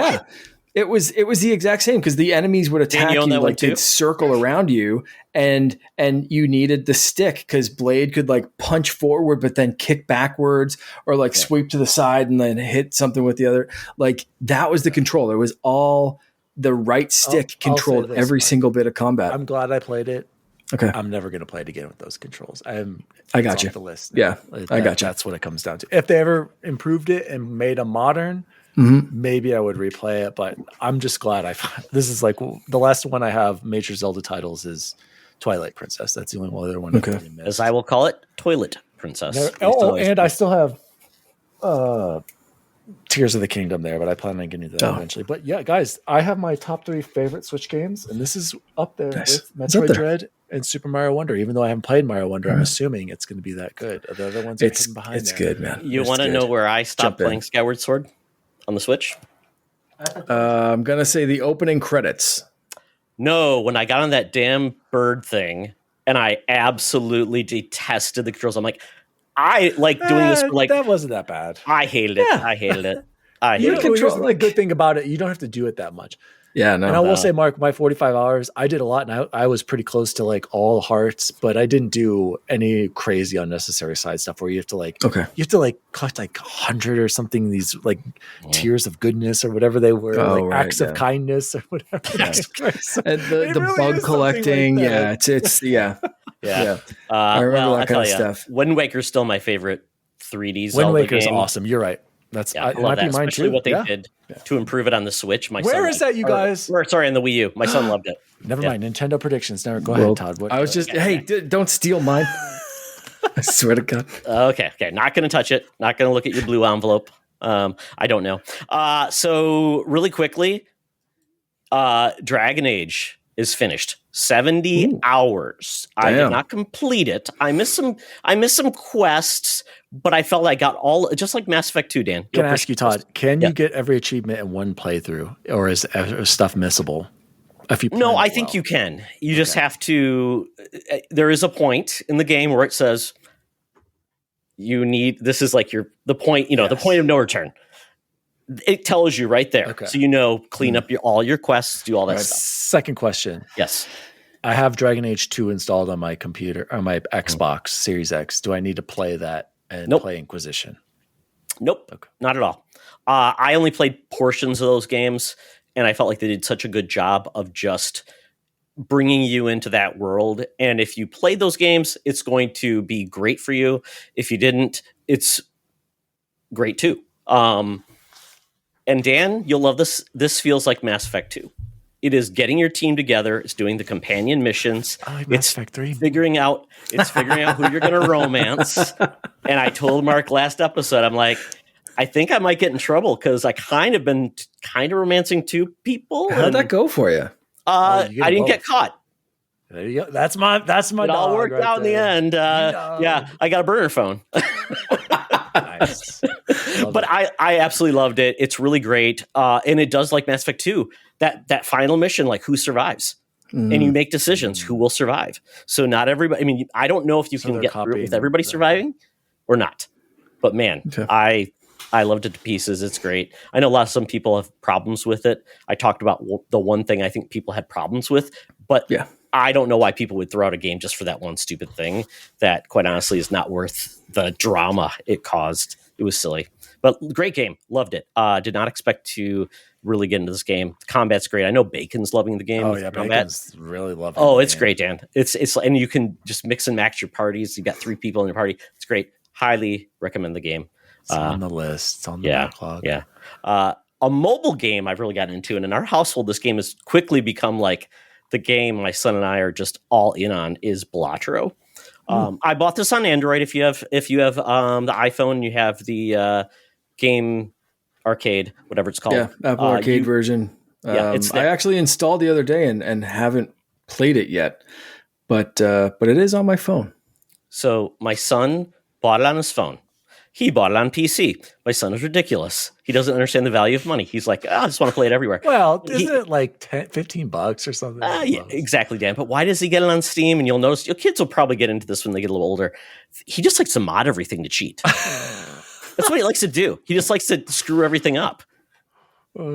It was the exact same, because the enemies would attack you, like they'd circle around you, and you needed the stick, because Blade could like punch forward but then kick backwards, or like sweep to the side and then hit something with the other. Like that was the control. It was all the right stick controlled every single bit of combat. I'm glad I played it. Okay. I'm never going to play it again with those controls. I got you. The list. Yeah, I got you. That's what it comes down to. If they ever improved it and made a modern, maybe I would replay it. But I'm just glad this is like the last one I have major Zelda titles is Twilight Princess. That's the only other one. Okay. As I will call it, Toilet Princess. And I still have Tears of the Kingdom there, but I plan on getting to that eventually. But yeah, guys, I have my top 3 favorite Switch games, and this is up there with Metroid Dread and Super Mario Wonder. Even though I haven't played Mario Wonder, I'm assuming it's going to be that good. The other ones are hidden behind it's good, man. You want to know where I stopped playing Skyward Sword on the Switch? I'm going to say the opening credits. No, when I got on that damn bird thing, and I absolutely detested the controls. I'm like, I like doing this. Like that wasn't that bad. I hated it. I hated it. Here's the good thing about it: you don't have to do it that much. Yeah, no. And I will say, Mark, my 45 hours, I did a lot, and I was pretty close to like all hearts, but I didn't do any crazy unnecessary side stuff where you have to like, collect like 100 or something. These like tears of goodness or whatever they were, acts of kindness or whatever. And the really bug collecting, like it's I remember that kind of stuff. Wind Waker's still my favorite 3D Zelda game. Wind Waker's game. awesome. You're right. That's I love that, especially what they did to improve it on the Switch. Where is that, you guys? Sorry, on the Wii U. My son loved it. Never mind. Nintendo predictions. Go ahead, Todd. I was just don't steal mine. I swear to God. Okay. Not going to touch it. Not going to look at your blue envelope. I don't know. So really quickly, Dragon Age is finished. 70 hours. Damn. I did not complete it. I missed some quests, but I felt I got all, just like Mass Effect 2, Dan. Can I ask you, Todd, can you get every achievement in one playthrough, or is stuff missable? I think you can. You just have to, there is a point in the game where it says this is like the point, the point of no return. It tells you right there. Okay. So clean up all your quests, do all that stuff. Second question. Yes. I have Dragon Age 2 installed on my computer, on my Xbox Series X. Do I need to play that and play Inquisition? Nope. Okay. Not at all. I only played portions of those games, and I felt like they did such a good job of just bringing you into that world. And if you played those games, it's going to be great for you. If you didn't, it's great too. And Dan, you'll love this. This feels like Mass Effect 2. It is getting your team together. It's doing the companion missions. I like Mass Effect 3. It's figuring out who you're going to romance. And I told Mark last episode, I'm like, I think I might get in trouble because I been romancing 2 people. How'd that go for you? I didn't get caught. There you go. That's my It all worked right out in the there. end. Yeah, I got a burner phone. Nice. But I absolutely loved it. It's really great. And it does like Mass Effect 2. That final mission, like who survives? And you make decisions who will survive. So not everybody. I mean, I don't know if you can get through it with everybody surviving or not. But man, I loved it to pieces. It's great. I know some people have problems with it. I talked about the one thing I think people had problems with, but I don't know why people would throw out a game just for that one stupid thing that, quite honestly, is not worth the drama it caused. It was silly, but great game. Loved it. Did not expect to really get into this game. The combat's great. I know Bacon's loving the game. Oh yeah, Bacon's really loving. Oh, it's great, Dan. It's and you can just mix and match your parties. You got 3 people in your party. It's great. Highly recommend the game. It's on the list. It's on the backlog. Yeah. A mobile game I've really gotten into, and in our household, this game has quickly become like the game my son and I are just all in on, is Balatro. I bought this on Android. If you have the iPhone, you have the Game Arcade, whatever it's called. Yeah, Apple Arcade version. It's I actually installed the other day and haven't played it yet, but it is on my phone. So my son bought it on his phone. He bought it on PC. My son is ridiculous. He doesn't understand the value of money. He's like, I just want to play it everywhere. Well, isn't it like $15 or something? Yeah, exactly, Dan. But why does he get it on Steam? And you'll notice your kids will probably get into this when they get a little older. He just likes to mod everything to cheat. That's what he likes to do. He just likes to screw everything up.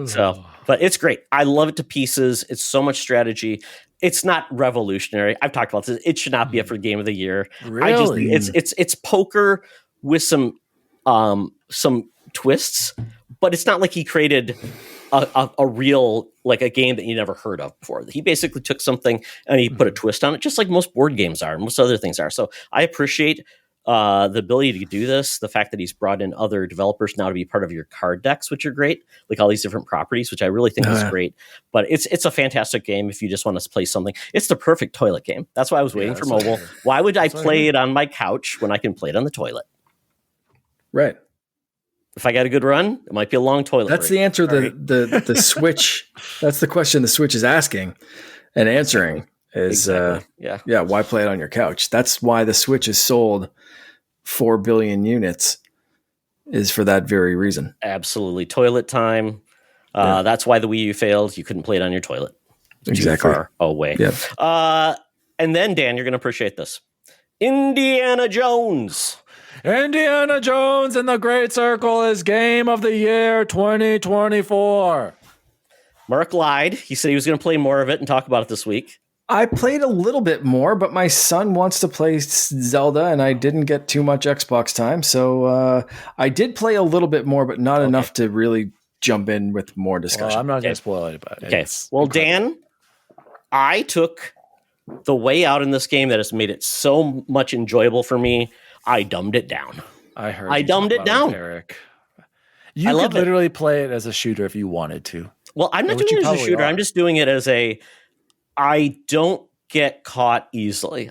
So, but it's great. I love it to pieces. It's so much strategy. It's not revolutionary. I've talked about this. It should not be up for Game of the Year. Really? It's poker with some twists, but it's not like he created a real, like a game that you never heard of before. He basically took something and he put a twist on it, just like most board games are, most other things are. So I appreciate the ability to do this, the fact that he's brought in other developers now to be part of your card decks, which are great, like all these different properties, which I really think is great. But it's a fantastic game if you just want to play something. It's the perfect toilet game. That's why I was waiting for mobile. Why would I play it on my couch when I can play it on the toilet? Right. If I got a good run, it might be a long toilet That's break. the answer. The Switch. That's the question the Switch is asking and answering is, why play it on your couch? That's why the Switch is sold 4 billion units, is for that very reason. Absolutely. Toilet time. That's why the Wii U failed. You couldn't play it on your toilet. Exactly. Too far away. Yeah. And then, Dan, you're going to appreciate this. Indiana Jones. Indiana Jones and the Great Circle is Game of the Year 2024. Mark lied. He said he was going to play more of it and talk about it this week. I played a little bit more, but my son wants to play Zelda, and I didn't get too much Xbox time. So I did play a little bit more, but not enough to really jump in with more discussion. Well, I'm not going to spoil it. But okay. Well, incredible. Dan, I took the way out in this game that has made it so much enjoyable for me. I dumbed it down. I dumbed it down, Eric. You could literally play it as a shooter if you wanted to. Well, I'm not doing it as a shooter. I'm just doing it as I don't get caught easily.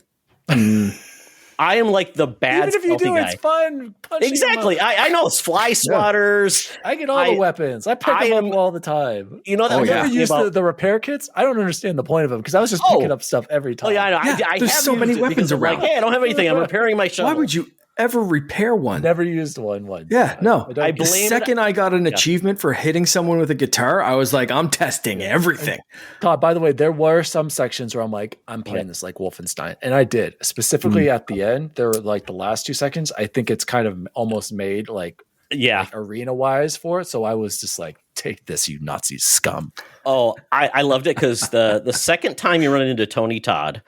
I am like the bad Even if you do, guy. it's fun. Exactly. I know it's fly swatters. I get all the weapons. I pick them up all the time. You know that I never used the repair kits. I don't understand the point of them because I was just picking up stuff every time. Oh yeah, I know. Yeah, there's so many weapons around. Like, hey, I don't have anything. I'm repairing my shovel. Why would you ever repair one? Never used one once. Yeah, no. I the second I got an achievement for hitting someone with a guitar, I was like, I'm testing everything. Todd, by the way, there were some sections where I'm like, I'm playing this like Wolfenstein. And I did. Specifically at the end, there were like the last 2 seconds. I think it's kind of almost made like arena-wise for it. So I was just like, take this, you Nazi scum. Oh, I loved it because the second time you run into Tony Todd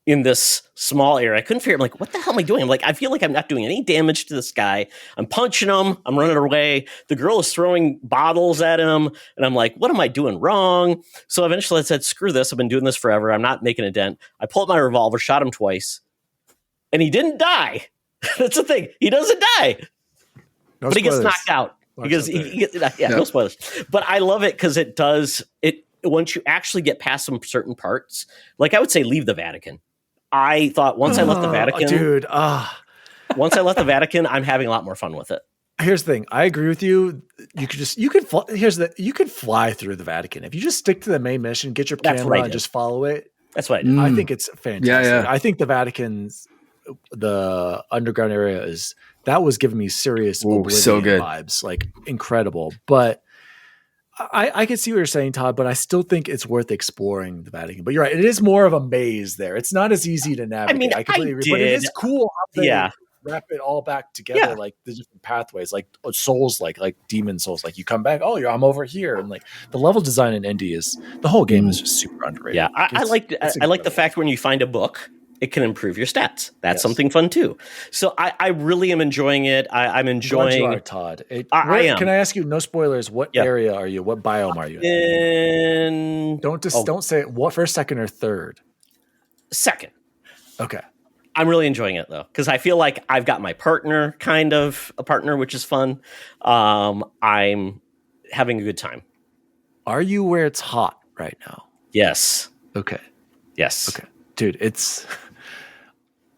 in this small area, I couldn't figure out, I'm like, what the hell am I doing? I'm like, I feel like I'm not doing any damage to this guy. I'm punching him. I'm running away. The girl is throwing bottles at him. And I'm like, what am I doing wrong? So eventually I said, screw this. I've been doing this forever. I'm not making a dent. I pulled my revolver, shot him twice, and he didn't die. That's the thing. He doesn't die. No but he gets spoilers. knocked out because Mark's no spoilers. But I love it because it does it once you actually get past some certain parts. Like I would say, leave the Vatican. I thought once I left the Vatican, dude. once I left the Vatican, I'm having a lot more fun with it. Here's the thing. I agree with you. You could fly through the Vatican if you just stick to the main mission, get your camera, and just follow it. That's what I did. I think it's fantastic. Yeah. I think the Vatican's the underground area that was giving me serious Oblivion so good vibes, like incredible. But I can see what you're saying, Todd, but I still think it's worth exploring the Vatican. But you're right, it is more of a maze there. It's not as easy to navigate. I mean, I completely agree. But it is cool how they wrap it all back together, like the different pathways, like souls, like demon souls. Like you come back, I'm over here, and like the level design in Indie the whole game is just super underrated. Yeah, I like the fact when you find a book, it can improve your stats. That's something fun too. So I really am enjoying it. I'm enjoying. You are, Todd. I am. Can I ask you? No spoilers. What area are you? What biome are you in? Don't say it. What, first, second, or third? Second. Okay. I'm really enjoying it though because I feel like I've got my partner, kind of a partner, which is fun. I'm having a good time. Are you where it's hot right now? Yes. Okay. Yes. Okay, dude. It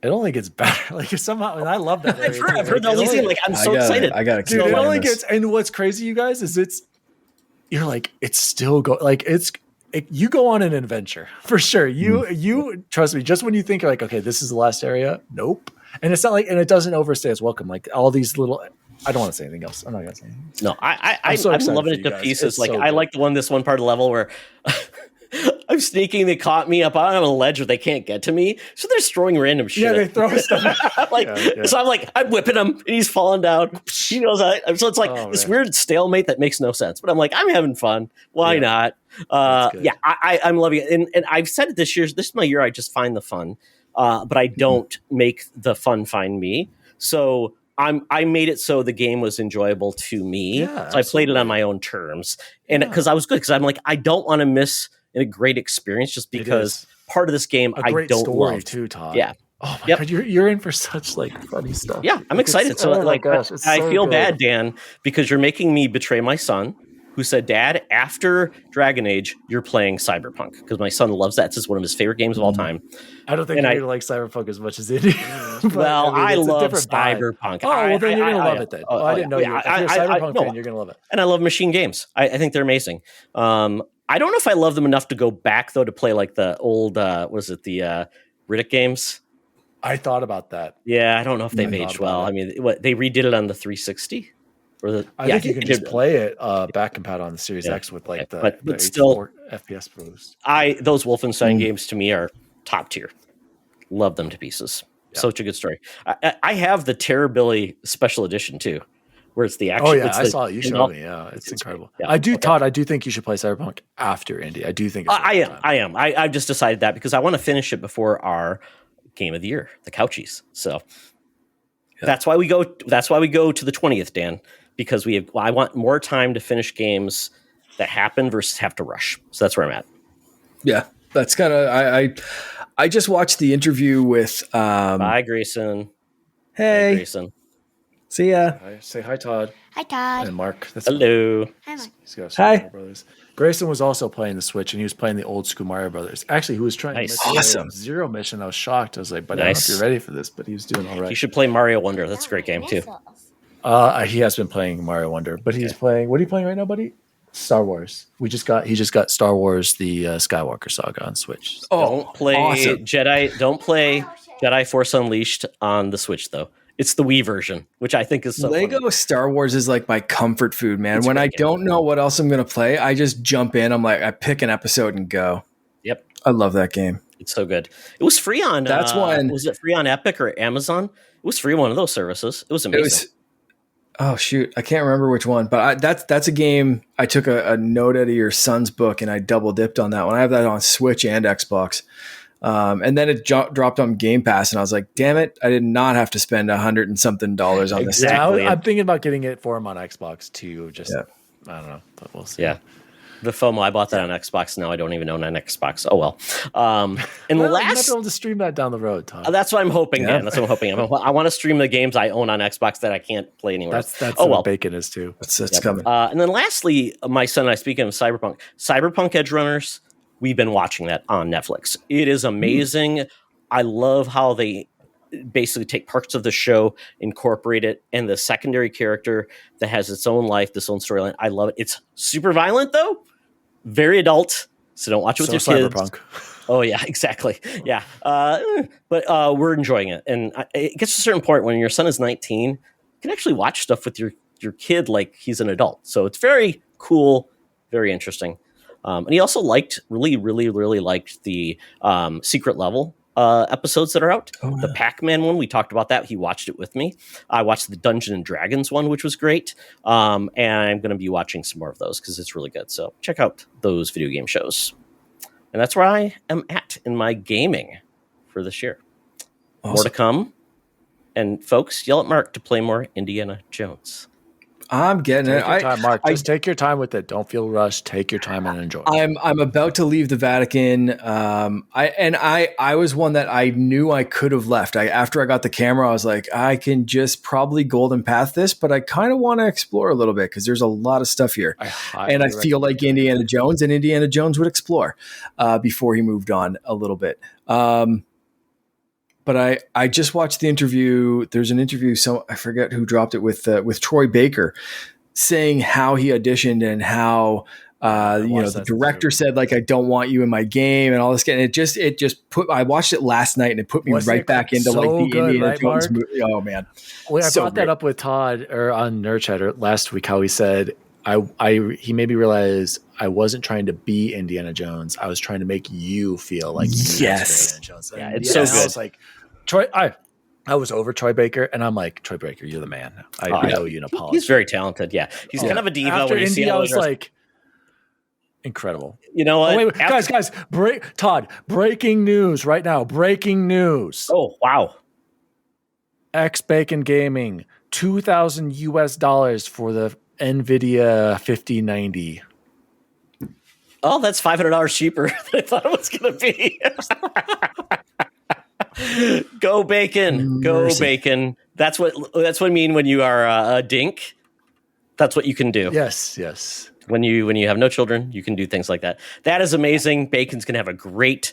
only gets better. Like somehow, and I love that. I've heard the Elysium. Like I'm so excited. I got dude. It only gets. And what's crazy, you guys, is you're like it's still go like you go on an adventure for sure. You trust me. Just when you think you're like, okay, this is the last area. Nope. And it's not like, and it doesn't overstay its welcome. Like all these little. I don't want to say anything else. I'm not gonna say anything. No, I'm loving it to pieces. Like I like this one part of the level where. I'm sneaking. They caught me up on a ledge where they can't get to me, so they're just throwing random shit. Yeah, they throw stuff. So I'm whipping him, and he's falling down. He knows so it's like this weird stalemate that makes no sense. But I'm like, I'm having fun. Why not? I'm loving it. And I've said it this is my year. I just find the fun, but I don't make the fun find me. So I made it so the game was enjoyable to me. So I played it on my own terms, and because I was good, because I'm like I don't want to miss a great experience just because part of this game I don't love too, Todd. Yeah. Oh my god, you're in for such like funny stuff. Yeah, I'm excited. So I feel bad, Dan, because you're making me betray my son, who said, "Dad, after Dragon Age, you're playing Cyberpunk," because my son loves that. It's one of his favorite games of all time. I don't think you're going to like Cyberpunk as much as Indie. Well, I love Cyberpunk. Oh, well, then you're going to love it then. I didn't know you. If you're a Cyberpunk fan, you're going to love it. And I love machine games. I think they're amazing. I don't know if I love them enough to go back though to play like the old the Riddick games. I thought about that. Yeah, I don't know if they've aged well. I mean, they redid it on the 360. I think you can just play it back compat on the Series X with like the still FPS boost. Those Wolfenstein games to me are top tier. Love them to pieces. Such a good story. I have the Terrorbilly Special Edition too. Where it's the action. Oh yeah, I saw it. You showed me. Yeah, it's incredible. Yeah. Todd. I do think you should play Cyberpunk after Indie. I do think. I am. I've just decided that because I want to finish it before our game of the year, the Couchies. So that's why we go. That's why we go to the 20th, Dan, because I want more time to finish games that happen versus have to rush. So that's where I'm at. Yeah, that's kind of. I just watched the interview with. Bye, Grayson. Hey, Bye, Grayson. See ya. Say hi, Todd. Hi, Todd. And Mark. Hello. Hi, Mark. Hi. Brothers. Grayson was also playing the Switch, and he was playing the old school Mario Brothers. Actually, he was trying to awesome Zero Mission. I was shocked. I was like, but I don't know if you're ready for this, but he was doing all right. You should play Mario Wonder. That's a great game, too. He has been playing Mario Wonder, but he's playing. What are you playing right now, buddy? Star Wars. He just got Star Wars: The Skywalker Saga on Switch. Don't play Jedi. Don't play Jedi Force Unleashed on the Switch, though. It's the Wii version, which I think is so Lego funny. Star Wars is like my comfort food, man. When I don't know what else I'm going to play, I just jump in. I'm like, I pick an episode and go. Yep. I love that game. It's so good. It was free on. Was it free on Epic or Amazon? It was free on one of those services. It was amazing. Oh shoot, I can't remember which one, but that's a game. I took a note out of your son's book and I double dipped on that one. I have that on Switch and Xbox. And then it dropped on Game Pass, and I was like, "Damn it! I did not have to spend $100 and something on this." I'm thinking about getting it for him on Xbox too. I don't know, but we'll see. Yeah, The FOMO. I bought that on Xbox. Now I don't even own an Xbox. Oh well. And Well, you might be last, able to stream that down the road, Todd. that's what I'm hoping. Yeah. Dan. That's what I'm hoping. I want to stream the games I own on Xbox that I can't play anywhere. That's oh what well. bacon is too. That's coming. And then lastly, my son and I, speaking of Cyberpunk Edge Runners, we've been watching that on Netflix. It is amazing. I love how they basically take parts of the show, incorporate it, and the secondary character that has its own life, this own storyline. I love it. It's super violent though, very adult. So don't watch it with your kids. Cyberpunk. Oh yeah, exactly. Yeah, but we're enjoying it, and it gets to a certain point when your son is 19, you can actually watch stuff with your kid like he's an adult. So it's very cool, very interesting. And he also really liked the secret level episodes that are out. The Pac-Man one, we talked about that. He watched it with me. I watched the Dungeons and Dragons one, which was great. And I'm going to be watching some more of those because it's really good. So check out those video game shows. And that's where I am at in my gaming for this year. Awesome. More to come. And folks, yell at Mark to play more Indiana Jones. I'm getting it. Take your time, Mark. Just take your time with it. Don't feel rushed. Take your time and enjoy. I'm about to leave the Vatican. I was one that I knew I could have left. After I got the camera, I was like, I can just probably golden path this, but I kind of want to explore a little bit because there's a lot of stuff here. And I feel like Indiana Jones would explore before he moved on a little bit. But I just watched the interview. There's an interview, so I forget who dropped it with Troy Baker, saying how he auditioned and how the director said like I don't want you in my game and all this. And it just put. I watched it last night and it put me right back into like the Indiana Jones movie. Oh man, I brought that up with Todd on Nerd Chatter last week. How he said he made me realize I wasn't trying to be Indiana Jones. I was trying to make you feel like Indiana Jones. Yeah, it's so good. I was like, Troy, I was over Troy Baker, and I'm like, Troy Baker, you're the man. I owe you an apology. He's very talented. Yeah, he's kind of a diva. After when you Indy, see I was like, incredible. You know what? Wait, guys, Todd, breaking news right now. Breaking news. Oh wow! X Bacon Gaming, $2,000 for the NVIDIA 5090. Oh, that's $500 cheaper than I thought it was going to be. Go Bacon. Go Bacon. That's what I mean when you are a dink. That's what you can do. Yes. When you have no children, you can do things like that. That is amazing. Bacon's going to have a great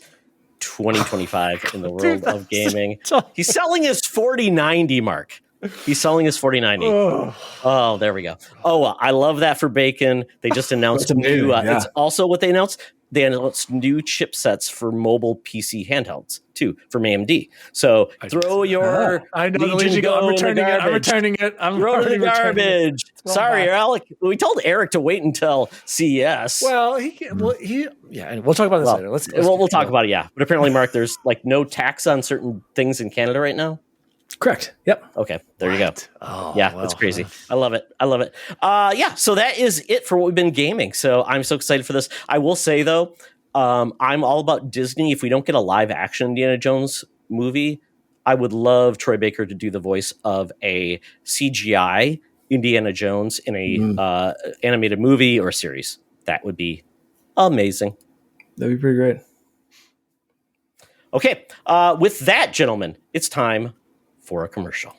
2025 in the world of gaming. He's selling his 4090, Mark. He's selling his 4090. Oh, there we go. Oh, well, I love that for Bacon. They just announced new. It's also what they announced. They announced new chipsets for mobile PC handhelds too from AMD. So throw your I know Legion Go. I'm returning it. I'm throw it in the garbage. Sorry, Alec. We told Eric to wait until CES. Well, and we'll talk about this later. We'll talk about it. Yeah, but apparently, Mark, there's like no tax on certain things in Canada right now. Correct. Yep. Okay. There you go. Oh, yeah, that's crazy. I love it. Yeah. So that is it for what we've been gaming. So I'm so excited for this. I will say though, I'm all about Disney. If we don't get a live action Indiana Jones movie, I would love Troy Baker to do the voice of a CGI Indiana Jones in a animated movie or series. That would be amazing. That'd be pretty great. Okay. With that, gentlemen, it's time for a commercial.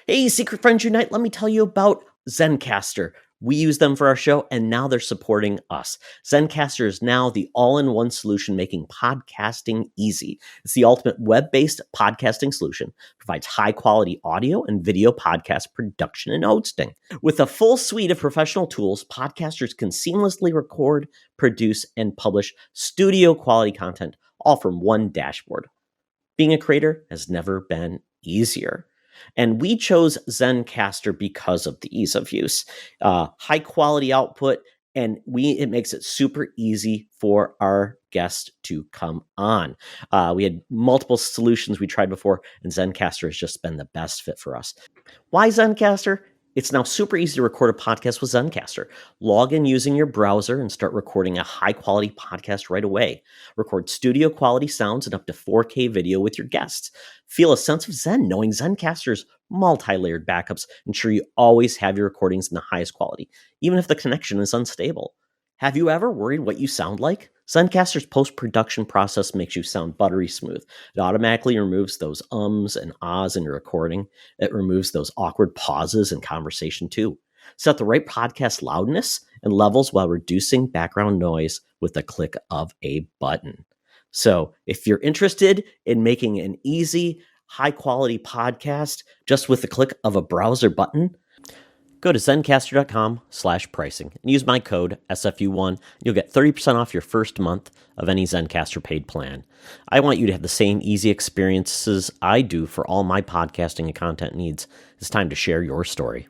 Hey, Secret Friends Unite, let me tell you about Zencastr. We use them for our show, and now they're supporting us. Zencastr is now the all-in-one solution making podcasting easy. It's the ultimate web-based podcasting solution. Provides high-quality audio and video podcast production and hosting. With a full suite of professional tools, podcasters can seamlessly record, produce, and publish studio-quality content, all from one dashboard. Being a creator has never been easier. And we chose Zencastr because of the ease of use, high quality output, and it makes it super easy for our guests to come on. We had multiple solutions we tried before, and Zencastr has just been the best fit for us. Why Zencastr? It's now super easy to record a podcast with Zencastr. Log in using your browser and start recording a high-quality podcast right away. Record studio-quality sounds and up to 4K video with your guests. Feel a sense of zen knowing Zencastr's multi-layered backups ensure you always have your recordings in the highest quality, even if the connection is unstable. Have you ever worried what you sound like? Zencastr's post-production process makes you sound buttery smooth. It automatically removes those ums and ahs in your recording. It removes those awkward pauses in conversation too. Set the right podcast loudness and levels while reducing background noise with the click of a button. So if you're interested in making an easy, high-quality podcast just with the click of a browser button, go to Zencastr.com/pricing and use my code SFU1. You'll get 30% off your first month of any Zencastr paid plan. I want you to have the same easy experiences I do for all my podcasting and content needs. It's time to share your story.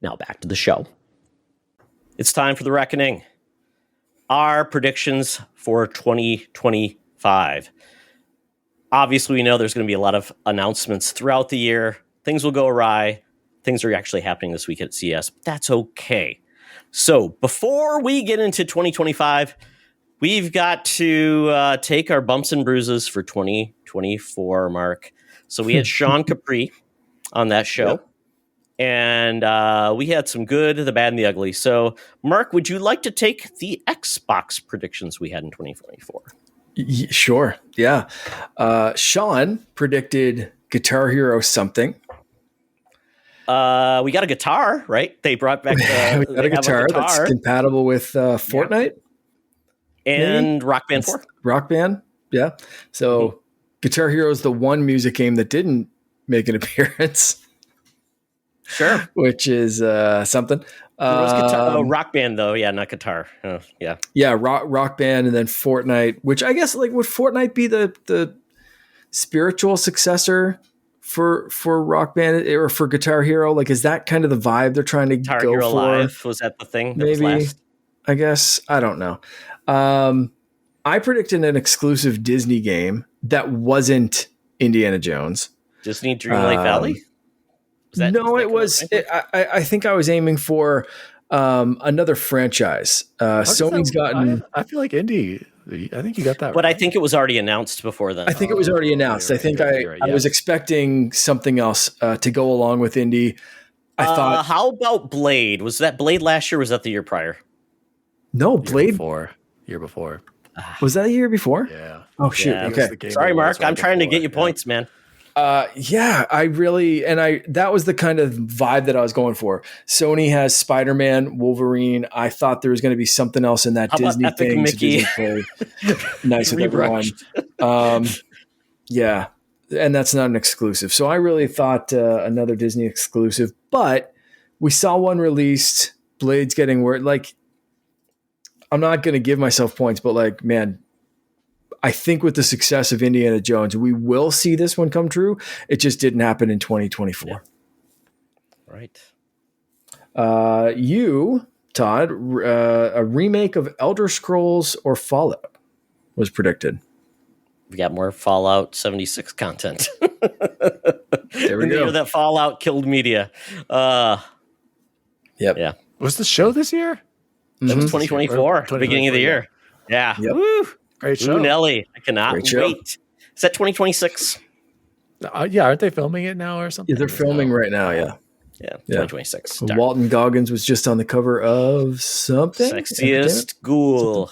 Now back to the show. It's time for the reckoning. Our predictions for 2025. Obviously, we know there's going to be a lot of announcements throughout the year. Things will go awry. Things are actually happening this week at CES, but that's okay. So before we get into 2025, we've got to take our bumps and bruises for 2024, Mark. So we had Sean Capri on that show. Yep. And we had some good, the bad, and the ugly. So, Mark, would you like to take the Xbox predictions we had in 2024? Sure. Yeah. Sean predicted Guitar Hero something. We got a guitar, right? They brought back we got a guitar that's compatible with Fortnite. And Rock Band 4. Rock Band, yeah. So Guitar Hero is the one music game that didn't make an appearance. Sure. Which is something. Rock Band, though. Yeah, not guitar. Yeah. Yeah, rock Band and then Fortnite, which I guess, like, would Fortnite be the spiritual successor for Rock Band or for Guitar Hero? Like, is that kind of the vibe they're trying to Guitar go Hero for? Live, was that the thing? That maybe. Was last? I guess. I don't know. I predicted an exclusive Disney game that wasn't Indiana Jones. Disney Dreamlight Valley? I think I was aiming for another franchise. Sony's gotten. I feel like Indy. I think you got that. But right. I think it was already announced before then. I think it was already announced. I think I was expecting something else to go along with Indy. I thought. How about Blade? Was that Blade last year? Or was that the year prior? No, Blade. Year before. Was that a year before? Yeah. Oh shoot. Yeah, okay. Sorry, Mark. I'm trying to get you points, man. That was the kind of vibe that I was going for. Sony has Spider-Man, Wolverine. I thought there was going to be something else in that Disney thing. Mickey? Nice with everyone. Yeah. And that's not an exclusive. So I really thought another Disney exclusive, but we saw one released. Blade's getting word. Like, I'm not going to give myself points, but like, man, I think with the success of Indiana Jones, we will see this one come true. It just didn't happen in 2024. Yeah. Right. You, Todd, a remake of Elder Scrolls or Fallout was predicted. We got more Fallout 76 content. There we go. That Fallout killed media. Yep. Yeah. Was the show this year? That was 2024, beginning of the year. Yeah. Yep. Woo. Great show. Ooh, Nelly. I cannot wait. Is that 2026? Yeah, aren't they filming it now or something? Yeah, they're filming right now, yeah. Yeah, 2026. Walton Goggins was just on the cover of something. Sexiest Ghoul.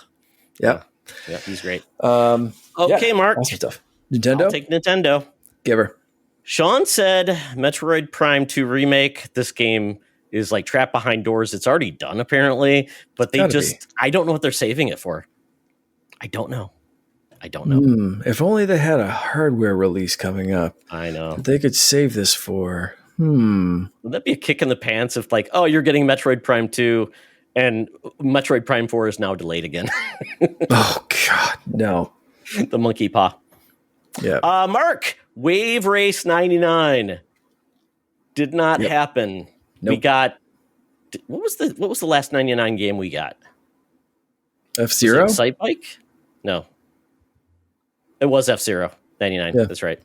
Yeah. Yeah, he's great. Okay, Mark. Awesome stuff. Nintendo? I'll take Nintendo. Give her. Sean said Metroid Prime 2 remake. This game is like trapped behind doors. It's already done, apparently. But I don't know what they're saving it for. I don't know. If only they had a hardware release coming up. I know. They could save this for. Would that be a kick in the pants if, like, oh, you're getting Metroid Prime 2 and Metroid Prime 4 is now delayed again? Oh, God. No. The monkey paw. Yeah. Mark, Wave Race 99 did not happen. Nope. We got what was the last 99 game we got? F-Zero? Excite Bike? No. It was F-Zero 99. Yeah. That's right.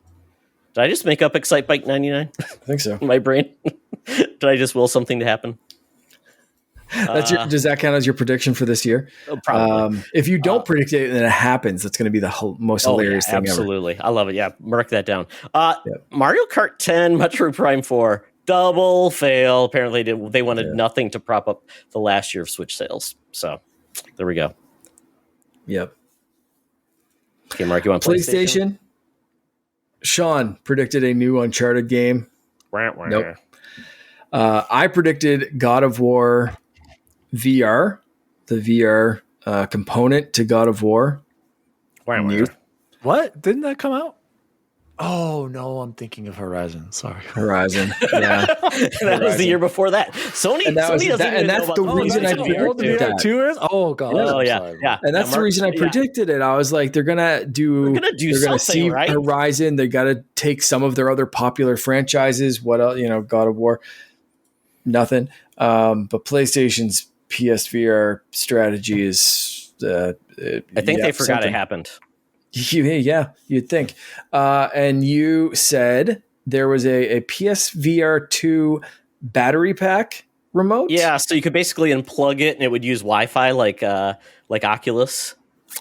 Did I just make up Excite Bike 99? I think so. In my brain. Did I just will something to happen? Does that count as your prediction for this year? Probably. If you don't predict it and it happens, that's going to be the most hilarious thing absolutely. Ever. I love it. Yeah, mark that down. Mario Kart 10, Metroid Prime 4, double fail. Apparently, they wanted nothing to prop up the last year of Switch sales. So There we go. Yep. Okay, Mark, you want PlayStation? Sean predicted a new Uncharted game. Nope. I predicted God of War VR, the VR component to God of War. What? Didn't that come out? Oh, no, I'm thinking of Horizon. Sorry. Horizon. Yeah. That was the year before that. Sony, And that was- Sony doesn't that- even and know that's about the VR reason I too. predicted that. 2 years? Oh, God. Oh, I'm yeah. sorry. Yeah. And that's the reason I predicted it. I was like, they're gonna do something, see right? Horizon. They got to take some of their other popular franchises. What else? God of War. Nothing. But PlayStation's PSVR strategy is. I think they forgot it happened. Yeah, you'd think. And you said there was a PSVR 2 battery pack remote. Yeah, so you could basically unplug it and it would use Wi-Fi like Oculus,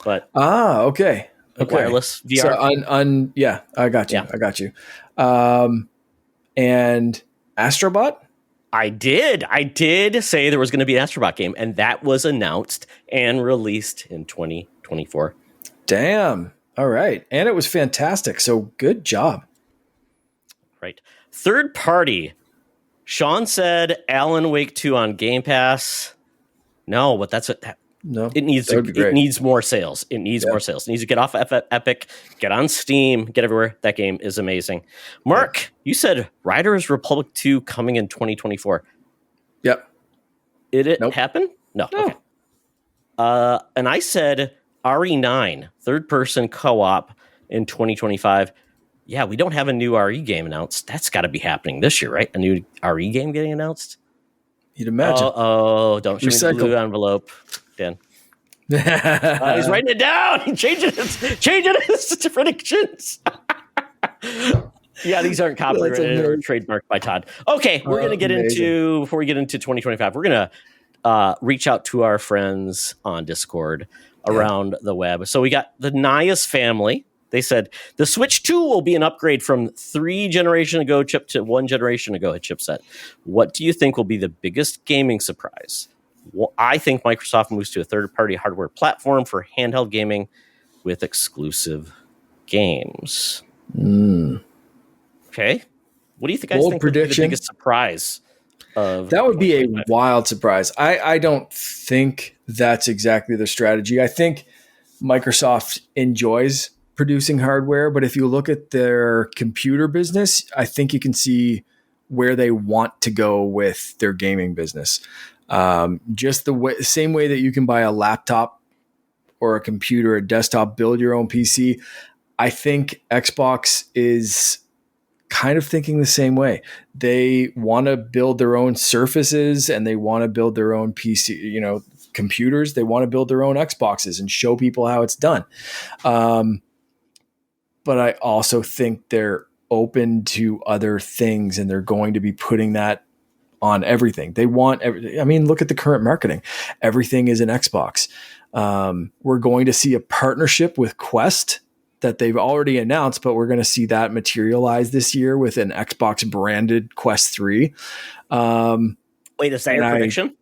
but okay. wireless VR. So yeah, I got you. Yeah. I got you. And Astrobot? I did say there was going to be an Astrobot game, and that was announced and released in 2024. Damn. All right. And it was fantastic. So good job. Right. Third party. Sean said Alan Wake 2 on Game Pass. No, but that's what No. it needs. It needs more sales. It needs more sales. It needs to get off Epic, get on Steam, get everywhere. That game is amazing. Mark, you said Riders Republic 2 coming in 2024. Yep. Did it happen? No. Okay. And I said RE9, third person co-op in 2025. Yeah, we don't have a new RE game announced. That's got to be happening this year, right? A new RE game getting announced? You'd imagine. Oh, don't show me the blue envelope, Dan. He's writing it down. He's changing his predictions. Yeah, these aren't copyrighted or trademarked by Todd. Okay, we're going to get into, before we get into 2025, we're going to reach out to our friends on Discord around the web. So we got the Nias family. They said the Switch 2 will be an upgrade from 3 generation ago chip to 1 generation ago chipset. What do you think will be the biggest gaming surprise? Well, I think Microsoft moves to a third-party hardware platform for handheld gaming with exclusive games. Okay. What do you think? Bold think prediction. Would be the biggest surprise of that would be a wild surprise. I don't think that's exactly the strategy. I think Microsoft enjoys producing hardware, but if you look at their computer business, I think you can see where they want to go with their gaming business. Just the same way that you can buy a laptop or a computer, a desktop, build your own PC. I think Xbox is kind of thinking the same way. They want to build their own Surfaces and they want to build their own PC, computers. They want to build their own Xboxes and show people how it's done. But I also think they're open to other things and they're going to be putting that on everything. They want look at the current marketing. Everything is an Xbox. We're going to see a partnership with Quest that they've already announced, but we're going to see that materialize this year with an Xbox branded Quest 3. Wait, is that your prediction?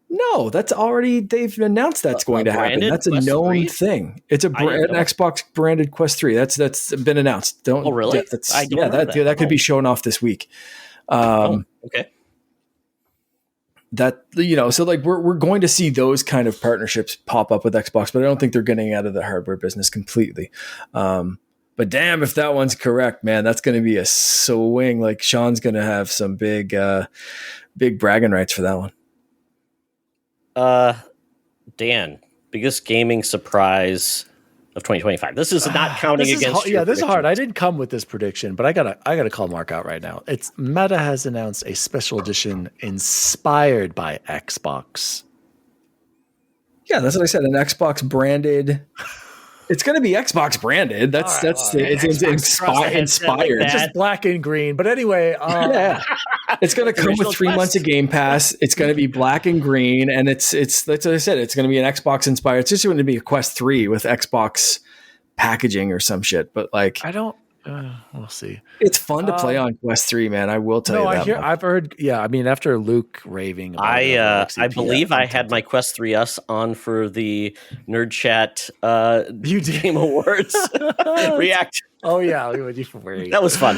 No, that's already, they've announced that's going to happen. That's a known thing. It's an Xbox branded Quest 3. That's been announced. Oh, really? That could be shown off this week. Okay. That, so like we're going to see those kind of partnerships pop up with Xbox, but I don't think they're getting out of the hardware business completely. But damn, if that one's correct, man, that's going to be a swing. Like Sean's going to have some big bragging rights for that one. Dan, biggest gaming surprise of 2025. This is not counting against. This is hard. I didn't come with this prediction, but I gotta call Mark out right now. It's Meta has announced a special edition inspired by Xbox. Yeah, that's what I said. An Xbox branded. It's going to be Xbox branded. It's inspired. It's just black and green. But anyway, yeah, it's going to come with 3 months of Game Pass. It's going to be black and green, and it's that's what I said. It's going to be an Xbox inspired. It's just going to be a Quest 3 with Xbox packaging or some shit. But like, I don't We'll see. It's fun to play on Quest 3, man. I will tell you that. I've heard. Yeah, I mean, after Luke raving about it, I believe I had my Quest 3S on for the Nerd Chat You did. Game Awards react. Oh yeah, we went for wearing. That was fun.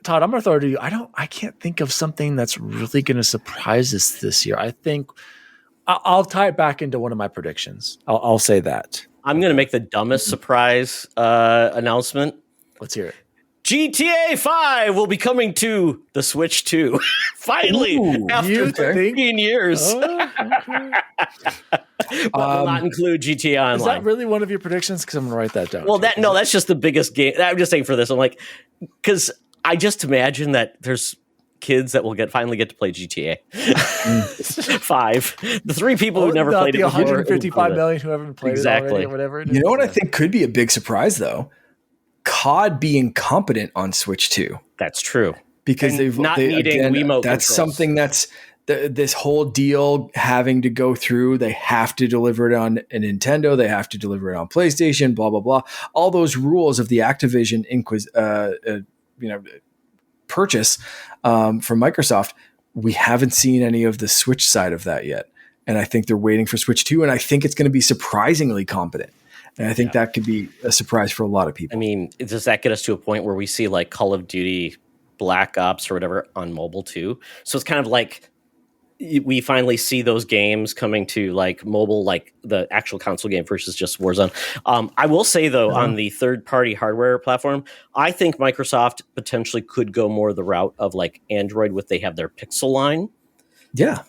Todd, I'm gonna throw it to you. I can't think of something that's really gonna surprise us this year. I think I'll tie it back into one of my predictions. I'll say that. I'm gonna make the dumbest surprise announcement. Let's hear it. GTA 5 will be coming to the Switch 2. Finally, after 13 years. Okay. But will not include GTA Online. Is that really one of your predictions? Because I'm going to write that down. Well, that's just the biggest game. I'm just saying for this. I'm like, because I just imagine that there's kids that will finally get to play GTA 5. The 3 people who never played it before. 155 million who haven't played it already or whatever it is. You know what I think could be a big surprise, though? COD being competent on Switch 2. That's true. Because they've not needing Wiimote that's controls. Something that's this whole deal having to go through. They have to deliver it on a Nintendo. They have to deliver it on PlayStation. Blah blah blah. All those rules of the Activision purchase from Microsoft. We haven't seen any of the Switch side of that yet, and I think they're waiting for Switch 2. And I think it's going to be surprisingly competent. And I think that could be a surprise for a lot of people. I mean, does that get us to a point where we see like Call of Duty Black Ops or whatever on mobile too? So it's kind of like we finally see those games coming to like mobile, like the actual console game versus just Warzone. I will say though, on the third-party hardware platform, I think Microsoft potentially could go more the route of like Android with they have their Pixel line. Yeah.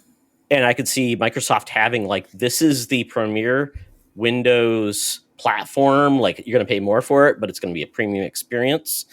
And I could see Microsoft having like, this is the premier Windows platform, like you're going to pay more for it, but it's going to be a premium experience,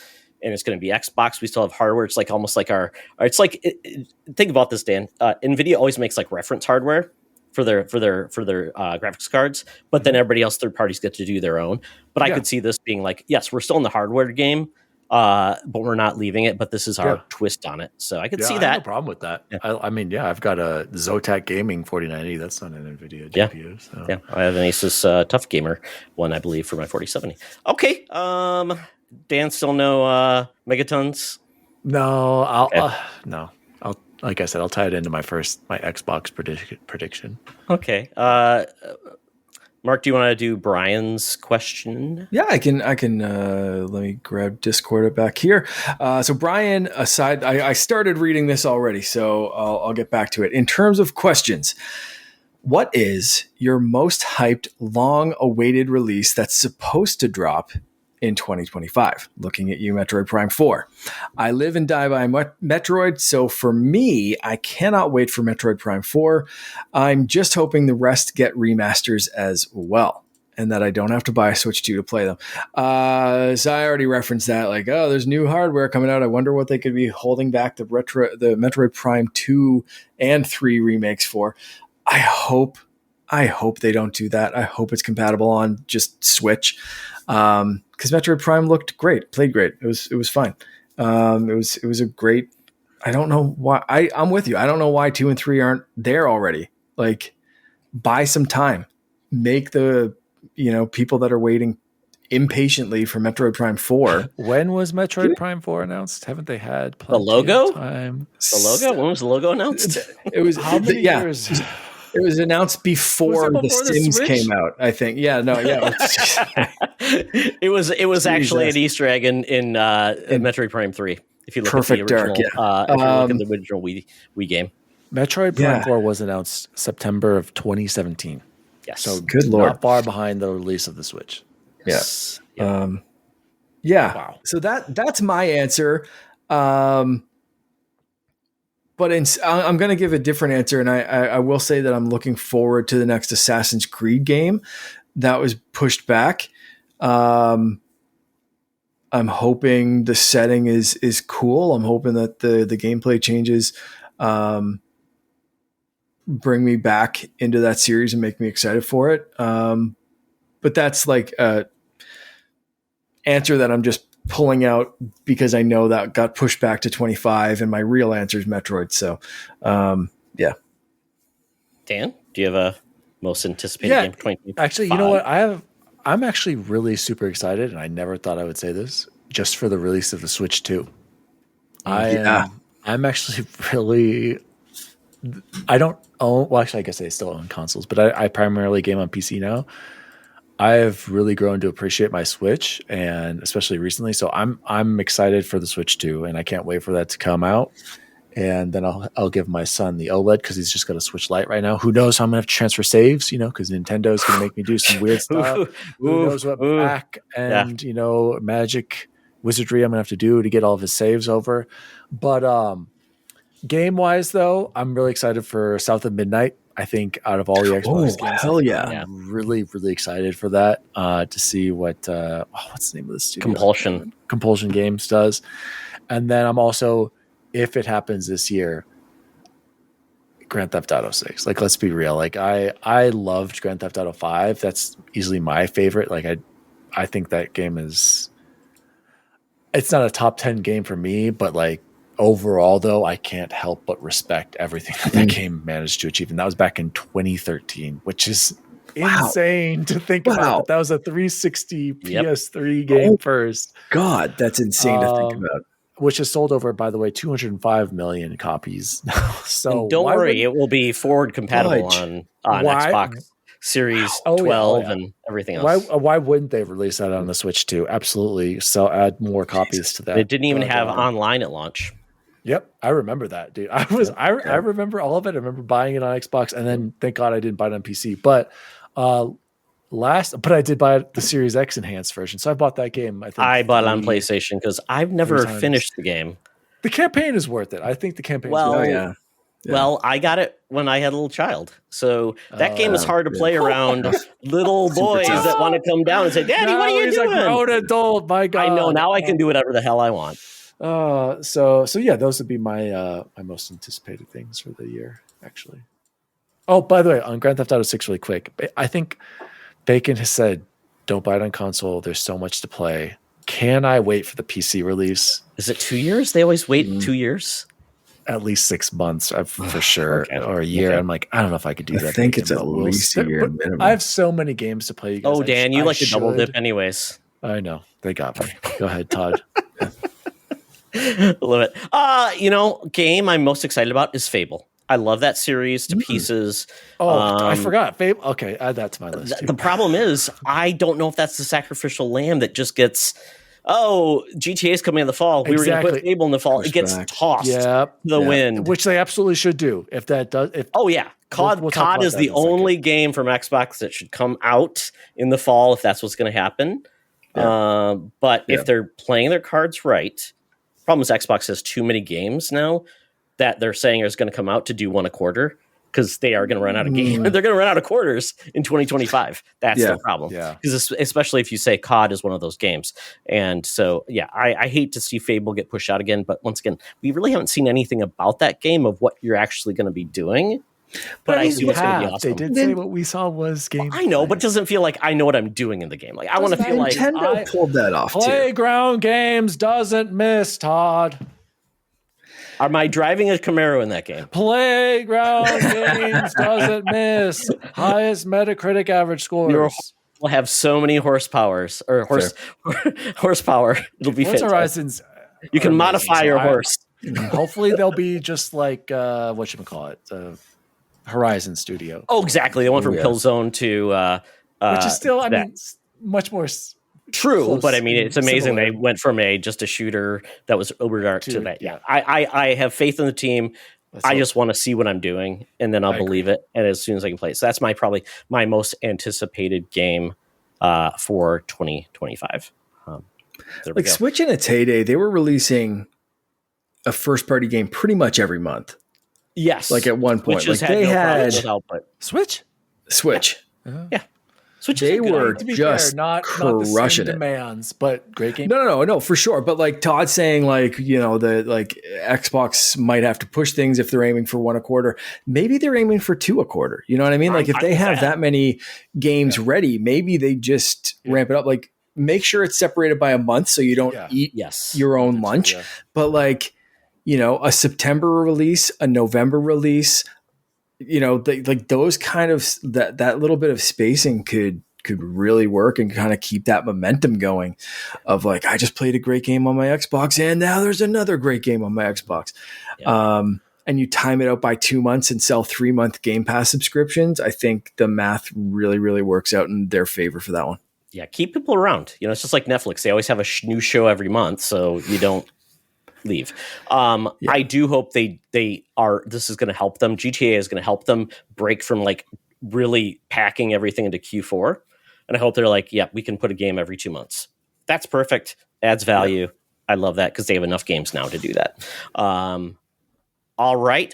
and it's going to be Xbox. We still have hardware. It's like almost like think about this, Dan. NVIDIA always makes like reference hardware for their graphics cards, but then everybody else, third parties, get to do their own. But I could see this being like, yes, we're still in the hardware game, but we're not leaving it. But this is our twist on it. So I could see that. I have no problem with that. Yeah. I mean, I've got a Zotac Gaming 4090. That's not an NVIDIA GPU. So. Yeah, I have an Asus Tough Gamer one, I believe, for my 4070. Okay, Dan, still no Megatons? No, no. Like I said, I'll tie it into my Xbox prediction. Okay. Mark, do you want to do Brian's question? Yeah, I can. Let me grab Discord back here. So Brian, I started reading this already, so I'll get back to it. In terms of questions, what is your most hyped, long-awaited release that's supposed to drop in 2025? Looking at you, Metroid Prime 4. I live and die by Metroid, so for me, I cannot wait for Metroid Prime 4. I'm just hoping the rest get remasters as well, and that I don't have to buy a Switch 2 to play them. So I already referenced that, like, there's new hardware coming out. I wonder what they could be holding back the Metroid Prime 2 and 3 remakes for. I hope they don't do that. I hope it's compatible on just Switch. Because Metroid Prime looked great, played great. It was fine. It was a great. I don't know why. I'm with you. I don't know why 2 and 3 aren't there already. Like, buy some time. Make the people that are waiting impatiently for Metroid Prime 4. When was Metroid Prime 4 announced? Haven't they had plenty the logo? Of time? The logo? When was the logo announced? It was how many years? It was announced before The Sims came out, I think. Yeah, no, yeah. It was actually an Easter egg in Metroid Prime 3. If you look at the original, if you look at the original Wii game. Metroid Prime 4 was announced September of 2017. Yes. So good Lord. Not far behind the release of the Switch. Yes. Yeah. Wow. So that's my answer. But I'm going to give a different answer, and I will say that I'm looking forward to the next Assassin's Creed game that was pushed back. I'm hoping the setting is cool. I'm hoping that the gameplay changes bring me back into that series and make me excited for it. But that's like a answer that I'm just pulling out because I know that got pushed back to 25, and my real answer is Metroid. So, yeah. Dan, do you have a most anticipated game for 2025? Actually, you know what? I I'm actually really super excited, and I never thought I would say this, just for the release of the Switch 2. I'm actually really. I don't own. Well, actually, I guess I still own consoles, but I primarily game on PC now. I've really grown to appreciate my Switch, and especially recently. So I'm excited for the Switch 2, and I can't wait for that to come out. And then I'll give my son the OLED because he's just got a Switch Lite right now. Who knows how I'm gonna have to transfer saves? Because Nintendo's gonna make me do some weird stuff. Who knows what back and magic wizardry I'm gonna have to do to get all of his saves over. But game wise, though, I'm really excited for South of Midnight. I think out of all the Xbox games, hell yeah. I'm really, really excited for that to see what what's the name of the studio? Compulsion Games does. And then I'm also, if it happens this year, Grand Theft Auto 6. Like, let's be real. Like, I loved Grand Theft Auto 5. That's easily my favorite. Like, I think that game is. It's not a top 10 game for me, but like. Overall, though, I can't help but respect everything that game managed to achieve. And that was back in 2013, which is insane to think about. That was a 360 PS3 game first. God, that's insane to think about. Which has sold over, by the way, 205 million copies. So and don't worry, it will be forward compatible on Xbox Series 12 and everything else. Why wouldn't they release that on the Switch too? Absolutely. So add more copies to that. It didn't even have online at launch. Yep, I remember that, dude. I remember all of it. I remember buying it on Xbox, and then thank God I didn't buy it on PC. But but I did buy the Series X enhanced version, so I bought that game. I bought it on PlayStation because I've never finished the game. The campaign is worth it. I think the campaign. Yeah. Well, I got it when I had a little child, so that game is hard to play around little boys that want to come down and say, "Daddy, what are you doing?" A grown adult, my God. I know now. I can do whatever the hell I want. So yeah, those would be my my most anticipated things for the year, actually. Oh, by the way, on Grand Theft Auto 6, really quick, I think Bacon has said, "Don't buy it on console. There's so much to play." Can I wait for the PC release? Is it 2 years? They always wait 2 years. At least 6 months, for sure, or a year. I'm like, I don't know if I could do that. I think it's at least a year minimum. I have so many games to play. You guys. Oh, Dan, you like to double dip, anyways. I know they got me. Go ahead, Todd. Love it. Game I'm most excited about is Fable. I love that series to pieces. Oh, I forgot. Fable. Okay, add that to my list. The problem is, I don't know if that's the sacrificial lamb that just gets. Oh, GTA is coming in the fall. We were going to put Fable in the fall. It gets tossed to the wind, which they absolutely should do. If that does, COD is the only game from Xbox that should come out in the fall if that's what's going to happen. Yeah. But if they're playing their cards right. Problem is Xbox has too many games now that they're saying is going to come out to do one a quarter because they are going to run out of games. They're going to run out of quarters in 2025 That's the problem. Yeah, because especially if you say COD is one of those games. And so, I hate to see Fable get pushed out again. But once again, we really haven't seen anything about that game of what you're actually going to be doing. But I assume it's going to be awesome. They did say what we saw was game. I know, but it doesn't feel like I know what I'm doing in the game. Like I want to feel like Nintendo pulled that off. Playground Games doesn't miss, Todd. Am I driving a Camaro in that game? Playground Games doesn't miss. Highest Metacritic average scores. We'll have so many horsepowers or horsepower. It'll be fantastic. Horizons. You can modify your horse. Hopefully they'll be just like whatchamacallit, Horizon Studio. Oh, exactly. They went from Killzone to which is still, much more true. Close, but it's amazing they went from just a shooter that was uber to that. Yeah, I have faith in the team. I just want to see what I'm doing, and then I'll believe it. And as soon as I can play it, so that's probably my most anticipated game for 2025. Like Switch in its heyday, they were releasing a first-party game pretty much every month. Yes, like at one point, like they had Switch. Yeah. Switch they were just not crushing the demands, but great game. No, for sure. But like Todd saying, like Xbox might have to push things if they're aiming for one a quarter. Maybe they're aiming for two a quarter. You know what I mean? Like if they have that many games ready, maybe they just ramp it up. Like make sure it's separated by a month so you don't eat your own lunch. Yeah. But like a September release, a November release. Like those kind of that little bit of spacing could could really work and kind of keep that momentum going of like, I just played a great game on my Xbox and now there's another great game on my Xbox. Yeah. And you time it out by 2 months and sell 3-month Game Pass subscriptions. I think the math really, really works out in their favor for that one. Yeah. Keep people around. You know, it's just like Netflix. They always have a new show every month. So you don't leave. I do hope this is going to help them. GTA is going to help them break from like really packing everything into Q4. And I hope they're like, yeah, we can put a game every 2 months. That's perfect. Adds value. Yep. I love that because they have enough games now to do that. All right.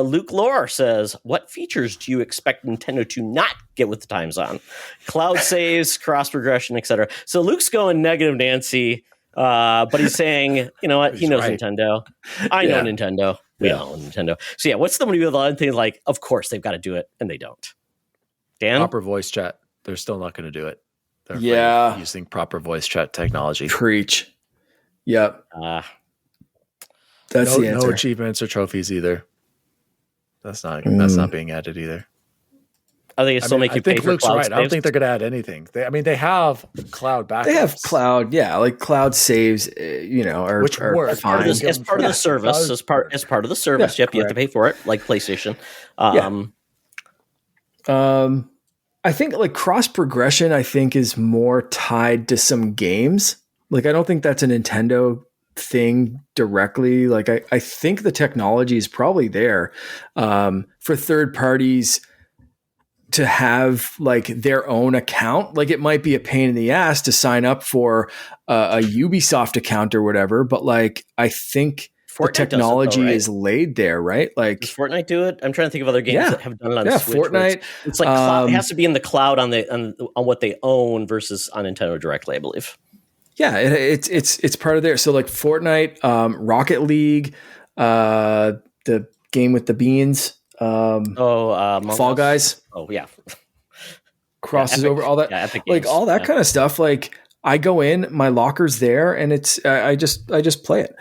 Luke Lore says, what features do you expect Nintendo to not get with the times on? Cloud saves, cross progression, etc. So Luke's going negative Nancy, but he's saying, you know what? He knows right. Nintendo. I know Nintendo. We know Nintendo. So yeah, what's the one with other things like, of course they've got to do it, and they don't. Dan? Proper voice chat. They're still not going to do it. They're using proper voice chat technology. Preach. Yep. That's the answer. No achievements or trophies either. That's not being added either. Are they still making? I think Luke's right. I don't think they're going to add anything. They have cloud backups. They have cloud, like cloud saves. Which work fine. As part of the service. As part of the service, you have to pay for it, like PlayStation. I think like cross progression. I think is more tied to some games. Like I don't think that's a Nintendo thing directly. Like I think the technology is probably there for third parties to have like their own account. Like it might be a pain in the ass to sign up for a Ubisoft account or whatever, but like I think Fortnite the technology is laid there, right? Like does Fortnite do it? I'm trying to think of other games that have done it on Switch. Fortnite. It's like it has to be in the cloud on what they own versus on Nintendo directly, I believe. Yeah, it's part of there. So like Fortnite, Rocket League, the game with the beans, Fall Guys. Oh yeah, crosses over all that, Epic like games. All that kind of stuff. Like I go in, my locker's there, and it's I just play it.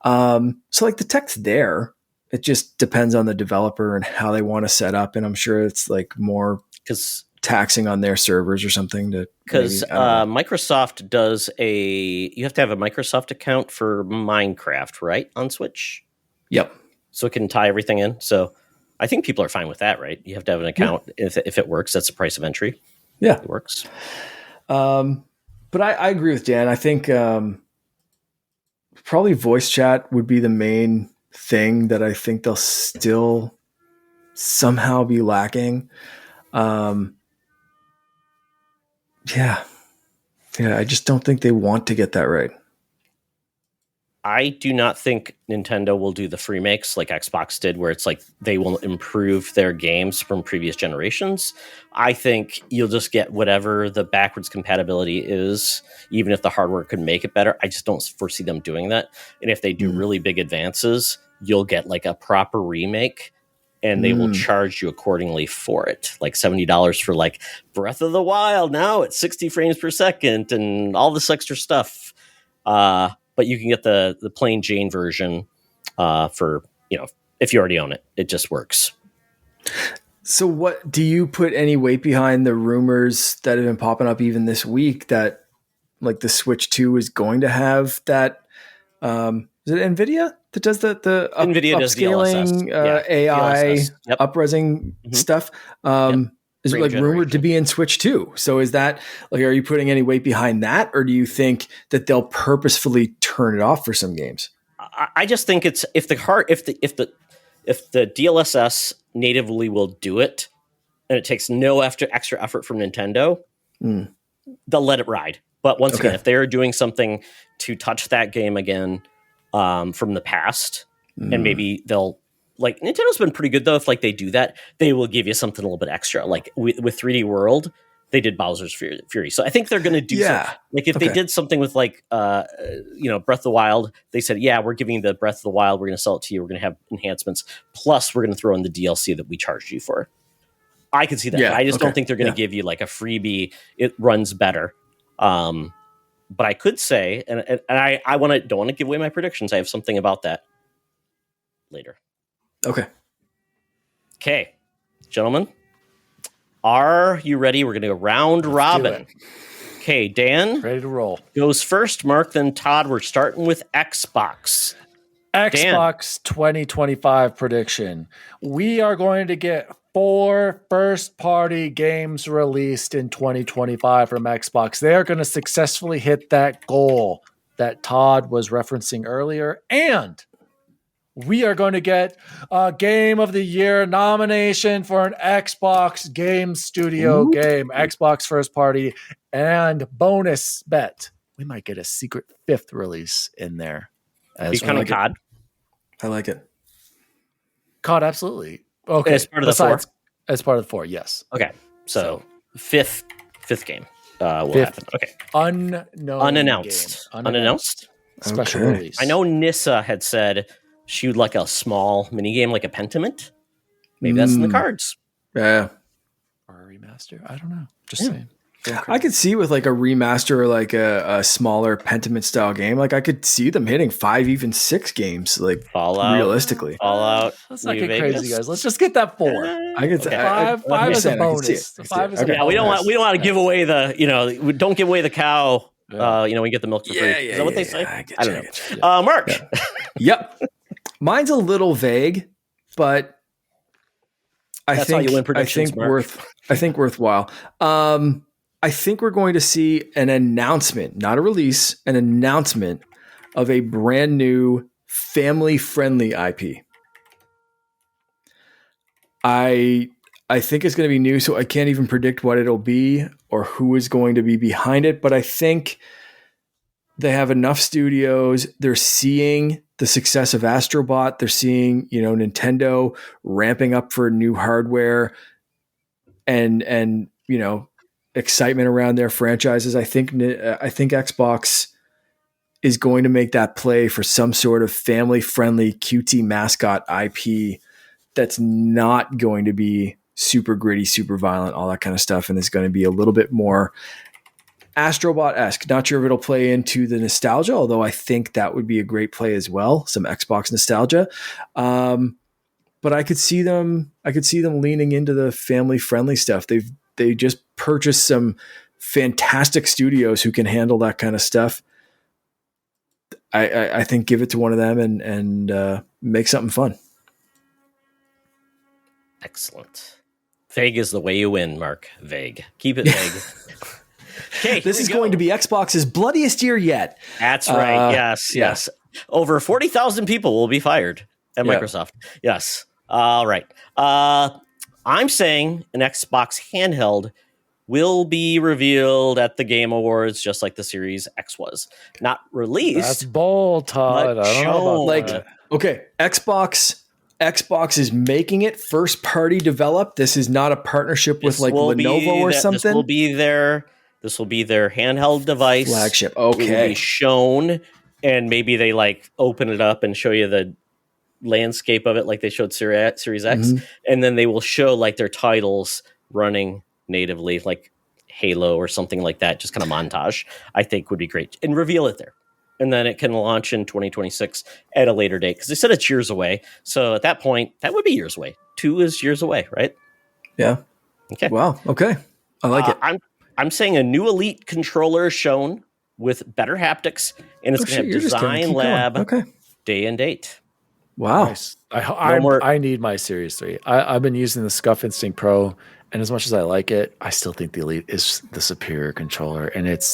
So like the tech's there. It just depends on the developer and how they want to set up, and I'm sure it's like more taxing on their servers or something because Microsoft does you have to have a Microsoft account for Minecraft, right, on Switch. Yep. So it can tie everything in. So I think people are fine with that, right? You have to have an account if it works. That's the price of entry. Yeah, it works. But I agree with Dan. I think probably voice chat would be the main thing that I think they'll still somehow be lacking. Yeah, I just don't think they want to get that right. I do not think Nintendo will do the free makes like Xbox did, where it's like they will improve their games from previous generations. I think you'll just get whatever the backwards compatibility is, even if the hardware could make it better. I just don't foresee them doing that. And if they do really big advances, you'll get like a proper remake, and they will charge you accordingly for it. Like $70 for like Breath of the Wild. Now it's 60 frames per second and all this extra stuff. But you can get the plain Jane version for, if you already own it. It just works. So what do you put any weight behind the rumors that have been popping up even this week that like the Switch 2 is going to have that? Is it NVIDIA that does the NVIDIA does upscaling AI DLSS. upresing stuff? Is it like rumored to be in Switch 2? So is that like, are you putting any weight behind that, or do you think that they'll purposefully turn it off for some games? I just think it's if the DLSS natively will do it, and it takes no extra effort from Nintendo, they'll let it ride. But once again, if they're doing something to touch that game again from the past, and maybe they'll. Like Nintendo's been pretty good though. If like they do that, they will give you something a little bit extra. Like with 3D World, they did Bowser's Fury. So I think they're going to do something. Like if they did something with like Breath of the Wild, they said, yeah, we're giving you the Breath of the Wild. We're going to sell it to you. We're going to have enhancements. Plus, we're going to throw in the DLC that we charged you for. I can see that. I just don't think they're going to give you like a freebie. It runs better. But I could say, and I don't want to give away my predictions. I have something about that later. Okay, gentlemen, Are you ready? We're going to go round robin. Okay, Dan. Ready to roll. Goes first. Mark, then Todd. We're starting with Xbox. Xbox 2025 prediction. We are going to get 4 first-party games released in 2025 from Xbox. They are going to successfully hit that goal that Todd was referencing earlier. And we are going to get a Game of the Year nomination for an Xbox Game Studio game, Xbox first party, and bonus bet. We might get a secret 5th release in there. As kind of COD. I like it. COD, absolutely. Okay. As part of the 4? As part of the 4, yes. Okay. So fifth game will happen. Okay. Unannounced. Unannounced? Special release. I know Nissa had said she would like a small minigame, like a Pentiment. Maybe that's in the cards. Yeah. Or a remaster. I don't know. Just saying. I could see with like a remaster or like a smaller Pentiment style game. Like I could see them hitting 5, even 6 games. Like Fallout, realistically. Fallout. Let's not get crazy, guys. Let's just get that 4. I could say 5 is a bonus. 5 is a bonus. Yeah, we don't want to give away the we don't give away the cow. We get the milk for free. Is that what they say? I don't know. Mark. Yep. Mine's a little vague, but I think worthwhile. I think we're going to see an announcement, not a release, an announcement of a brand new family-friendly IP. I think it's going to be new, so I can't even predict what it'll be or who is going to be behind it, but I think they have enough studios. They're seeing the success of Astrobot. They're seeing, Nintendo ramping up for new hardware and excitement around their franchises. I think Xbox is going to make that play for some sort of family-friendly QT mascot IP that's not going to be super gritty, super violent, all that kind of stuff, and it's going to be a little bit more Astrobot-esque. Not sure if it'll play into the nostalgia, although I think that would be a great play as well, some Xbox nostalgia. But I could see them leaning into the family-friendly stuff. They just purchased some fantastic studios who can handle that kind of stuff. I think give it to one of them and make something fun. Excellent. Vague is the way you win, Mark. Vague. Keep it vague. Okay, this is going to be Xbox's bloodiest year yet. That's right. Yes. Over 40,000 people will be fired at Microsoft. Yes. All right. I'm saying an Xbox handheld will be revealed at the Game Awards, just like the Series X was. Not released. That's bold, Todd. I don't know about that. Okay, Xbox is making it first party developed. This is not a partnership with like Lenovo or something. This will be their handheld device. Flagship. Okay. It will be shown, and maybe they like open it up and show you the landscape of it like they showed Series X, and then they will show like their titles running natively, like Halo or something like that, just kind of montage. I think would be great, and reveal it there, and then it can launch in 2026 at a later date, because they said it's years away. So at that point, that would be years away. 2 is years away, right? Yeah. Okay. Wow. Okay. I like it. I'm saying a new Elite controller shown with better haptics, and it's going to have Design Lab day and date. Wow. Nice. I need my Series 3. I've been using the Scuff Instinct Pro, and as much as I like it, I still think the Elite is the superior controller, and it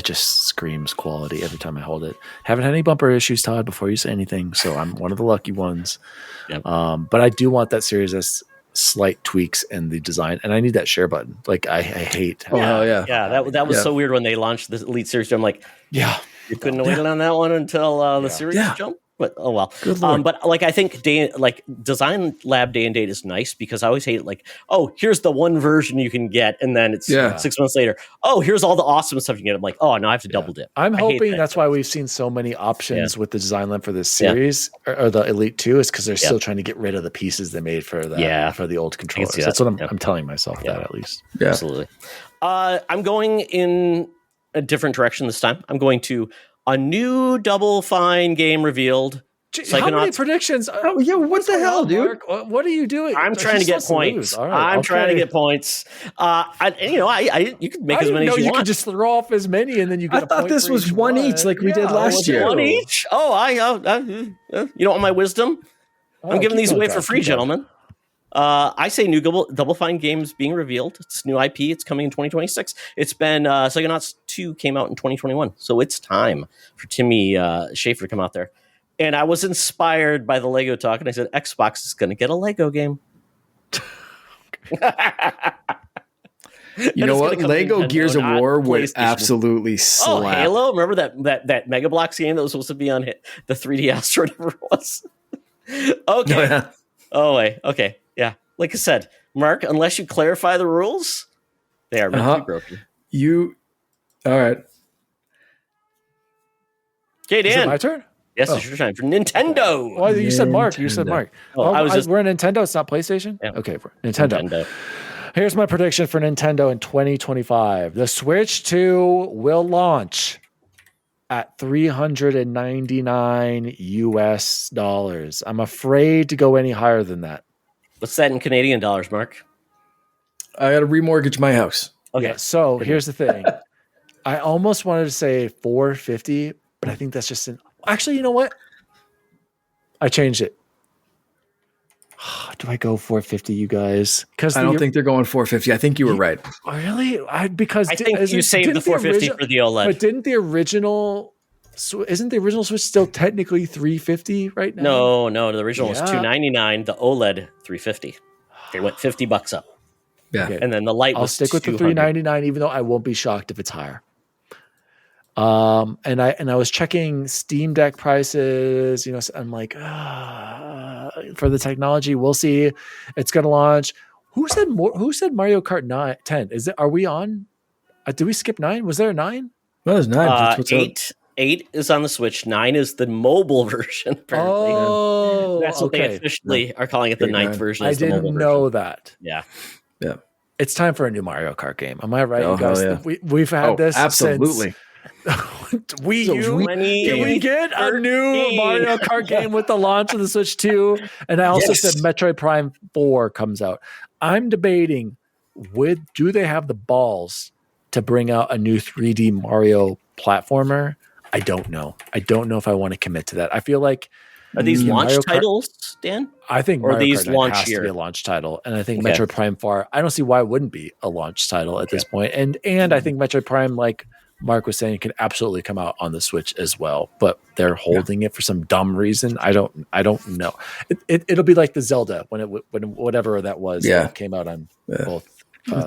just screams quality every time I hold it. Haven't had any bumper issues, Todd, before you say anything, so I'm one of the lucky ones. Yep. But I do want that Series S slight tweaks in the design, and I need that share button. Like I hate. That was so weird when they launched the Elite Series. I'm like, you couldn't have waited on that one until the Series jump. But oh well. But like I think Design Lab day and date is nice, because I always hate it. Like, oh, here's the one version you can get, and then it's 6 months later. Oh, here's all the awesome stuff you can get. I'm like, oh, now I have to double dip. I'm hoping that's why we've seen so many options with the Design Lab for this series or the Elite 2, is because they're still trying to get rid of the pieces they made for the old controllers. That's what I'm telling myself that at least. Yeah. Absolutely. I'm going in a different direction this time. I'm going to a new Double Fine game revealed How many Psychonauts. predictions? Oh, yeah, what the hell, dude? Mark? What are you doing? I'm trying to get points. All right, I'm trying to okay. get points. You could make I as didn't many know as you you want. could just throw off as many and then you get I a thought point this for was each one each like we did last Was it year. one each? Oh, you don't want my wisdom? I'm giving these away for free, gentlemen. I say new Double Fine games being revealed. It's new IP. It's coming in 2026. It's been Psychonauts 2 came out in 2021, so it's time for Timmy Schafer to come out there. And I was inspired by the Lego talk, and I said Xbox is going to get a Lego game. You know what? Lego Nintendo, Gears of not War would PlayStation. absolutely slap. Oh, Halo! Remember that Mega Bloks game that was supposed to be on the 3DS or whatever it was? Okay. Oh, yeah. Oh, wait. Okay. Yeah. Like I said, Mark, unless you clarify the rules, they are meant to be broken. All right. Okay, Is it Dan. my turn? Yes, it's your time for Nintendo. Well, you said Mark. You said Mark. Oh, We're Nintendo. It's not PlayStation? Yeah. Okay, Nintendo. Here's my prediction for Nintendo in 2025. The Switch 2 will launch at $399 US. I'm afraid to go any higher than that. What's that in Canadian dollars, Mark? I got to remortgage my house. Okay. Yeah, so here's the thing. I almost wanted to say 450, but I think that's just actually, you know what? I changed it. Do I go 450, you guys? Because I don't think they're going 450. I think you were right. Really? I think you saved the 450 for the OLED. But didn't the original? Isn't the original Switch still technically 350 right now? No. The original was $299. The OLED $350. They went $50 up. Yeah. Okay. And then the light I'll was stick with the $200. $399, even though I won't be shocked if it's higher. And I was checking Steam Deck prices. You know, I'm like, for the technology, we'll see. It's going to launch. Who said Mario Kart 10? Are we on? Did we skip 9? Was there a 9? No, there's 9. That's what's 8. 8 is on the Switch. 9 is the mobile version. Apparently. Oh, that's what they officially are calling it. The 9th version. I is the didn't mobile know version. that. Yeah. It's time for a new Mario Kart game. Am I right, Oh, you guys? hell yeah. We've had this absolutely. Wii U. Can we get a new Mario Kart game with the launch of the Switch 2? And I also said Metroid Prime 4 comes out. I'm debating do they have the balls to bring out a new 3D Mario platformer? I don't know. I don't know if I want to commit to that. I feel like Are these launch Mario titles, Dan? I think Or Mario these Kart 9 launch has to year? be a launch title, and I think Okay. Metroid Prime 4. I don't see why it wouldn't be a launch title at this point. And I think Metroid Prime, like Mark was saying, could absolutely come out on the Switch as well. But they're holding it for some dumb reason. I don't know. It'll be like the Zelda when whatever that was. Yeah. Came out on both.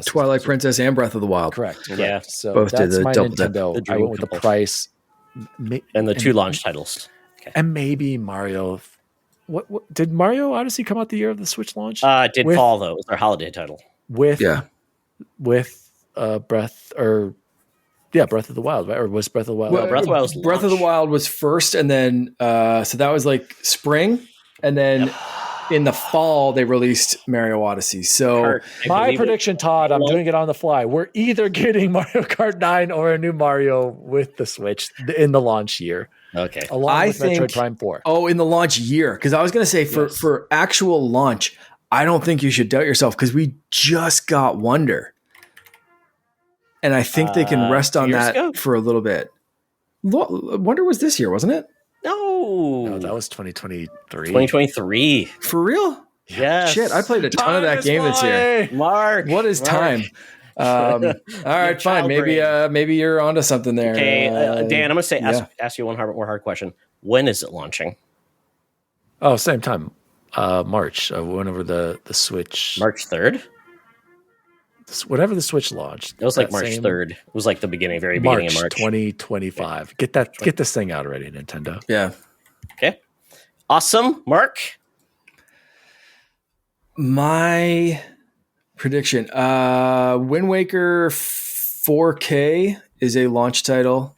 Twilight Princess and Breath of the Wild. Correct. Yeah. So Both did that's the my double dip. Nintendo. The I dream went with the couple. price. And the 2 launch titles. And maybe Mario. What did Mario Odyssey come out the year of the Switch launch? It did fall, though. It was their holiday title. With Breath of the Wild, right? Or was Breath of the Wild? Well, Breath of the Wild was Breath of the launch. Wild was first, and then so that was like spring, and then in the fall they released Mario Odyssey. So Kart, I My believe it. prediction, Todd, I'm doing it on the fly. We're either getting Mario Kart 9 or a new Mario with the Switch in the launch year, Okay. along with Metroid Prime 4. Oh, in the launch year, because I was going to say for actual launch, I don't think you should doubt yourself because we just got Wonder, and I think they can rest 2 on years that ago? for a little bit. Wonder was this year, wasn't it? No. That was 2023. 2023. For real? Yes. Shit, I played a ton of that game this year. Mark. What is time? All right, fine. child Maybe you're onto something there. Okay, Dan, I'm going to ask you one more hard question. When is it launching? Oh, same time. March. Whenever the Switch. March 3rd? Whenever the Switch launched. It was like that March same- 3rd. It was like the beginning of March. 2025. Get this thing out already, Nintendo. Yeah. Okay. Awesome. Mark? My prediction: Wind Waker 4K is a launch title.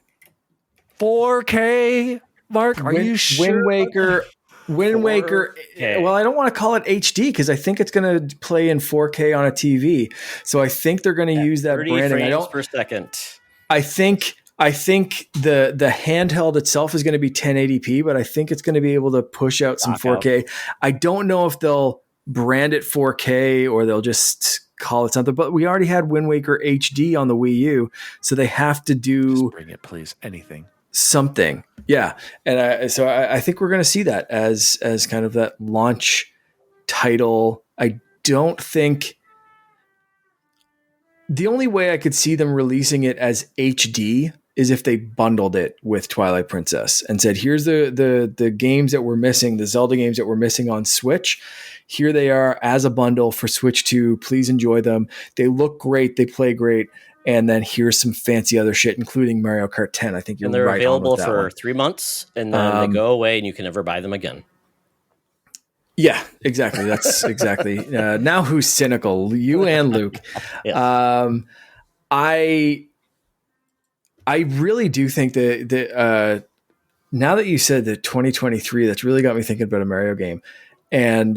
4K, Mark? Are you sure? Wind Waker. Well, I don't want to call it HD because I think it's going to play in 4K on a TV. So I think they're going to use that 30 branding. frames per second. I think I think the handheld itself is going to be 1080p, but I think it's going to be able to push out some 4K. I don't know if they'll brand it 4K or they'll just call it something, but we already had Wind Waker HD on the Wii U, so they have to do Just bring it, please. Anything. something. Yeah. And I think we're going to see that as kind of that launch title. I don't think the only way I could see them releasing it as HD is if they bundled it with Twilight Princess and said, here's the games that we're missing, the Zelda games that we're missing on Switch. Here they are as a bundle for Switch 2. Please enjoy them. They look great. They play great. And then here's some fancy other shit, including Mario Kart 10. I think you're right. And they're on available with that for one. 3 months, and then they go away, and you can never buy them again. Yeah, exactly. That's exactly. Now who's cynical? You and Luke. Yes. I really do think that now that you said that 2023, that's really got me thinking about a Mario game. And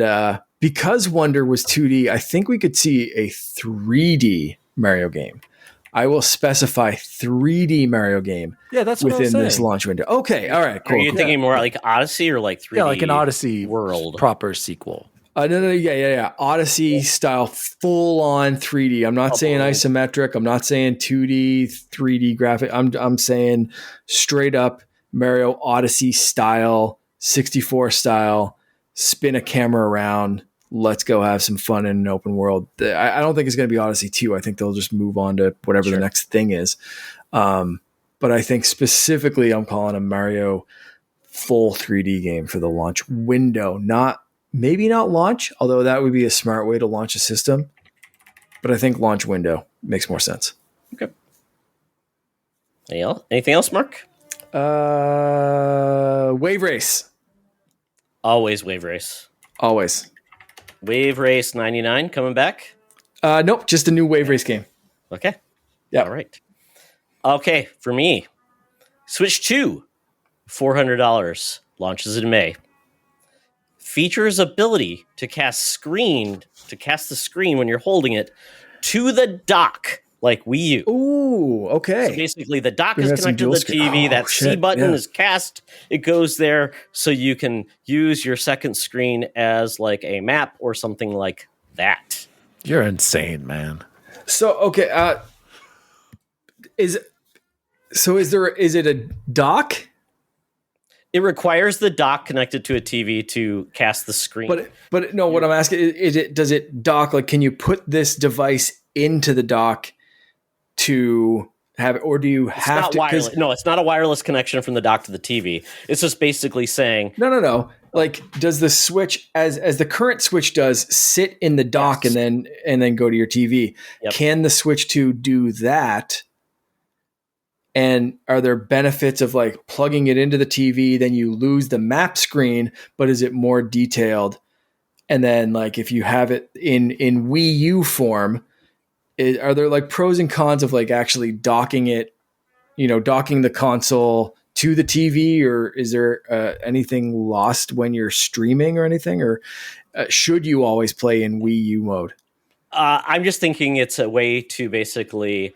because Wonder was 2D, I think we could see a 3D Mario game. I will specify 3D Mario game That's what within I was this saying. launch window. Okay, all right, cool. Are you cool. thinking more like Odyssey or like 3D? Yeah, like an Odyssey world. proper sequel. No, yeah. Odyssey style, full on 3D. I'm not saying isometric. I'm not saying 2D, 3D graphic. I'm saying straight up Mario Odyssey style, 64 style. Spin a camera around. Let's go have some fun in an open world. I don't think it's going to be Odyssey 2. I think they'll just move on to whatever the next thing is. But I think specifically, I'm calling a Mario full 3D game for the launch window, maybe not launch, although that would be a smart way to launch a system. But I think launch window makes more sense. Okay. Anything else, Mark? Wave Race. Always Wave Race. Always. Wave Race 99 coming back? Nope, just a new Wave Race game. Okay. Yeah. All right. Okay, for me, Switch 2, $400, launches in May. Features ability to cast the screen when you're holding it to the dock, like Wii U. Ooh, okay. So basically, the dock Bring is out some connected to the dual screen. TV. Oh, That C shit, button yeah. is cast. It goes there, so you can use your second screen as like a map or something like that. You're insane, man. So okay, is it a dock? It requires the dock connected to a TV to cast the screen. But no, what I'm asking does it dock? Like, can you put this device into the dock to have it, or do you have not to? wireless. No, it's not a wireless connection from the dock to the TV. It's just basically saying No. Like, does the Switch, as the current Switch does, sit in the dock Yes. and then go to your TV? Yep. Can the Switch 2 do that? And are there benefits of like plugging it into the TV, then you lose the map screen, but is it more detailed? And then like if you have it in Wii U form, are there like pros and cons of like actually docking it, docking the console to the TV, or is there anything lost when you're streaming or anything, or should you always play in Wii U mode? I'm just thinking it's a way to basically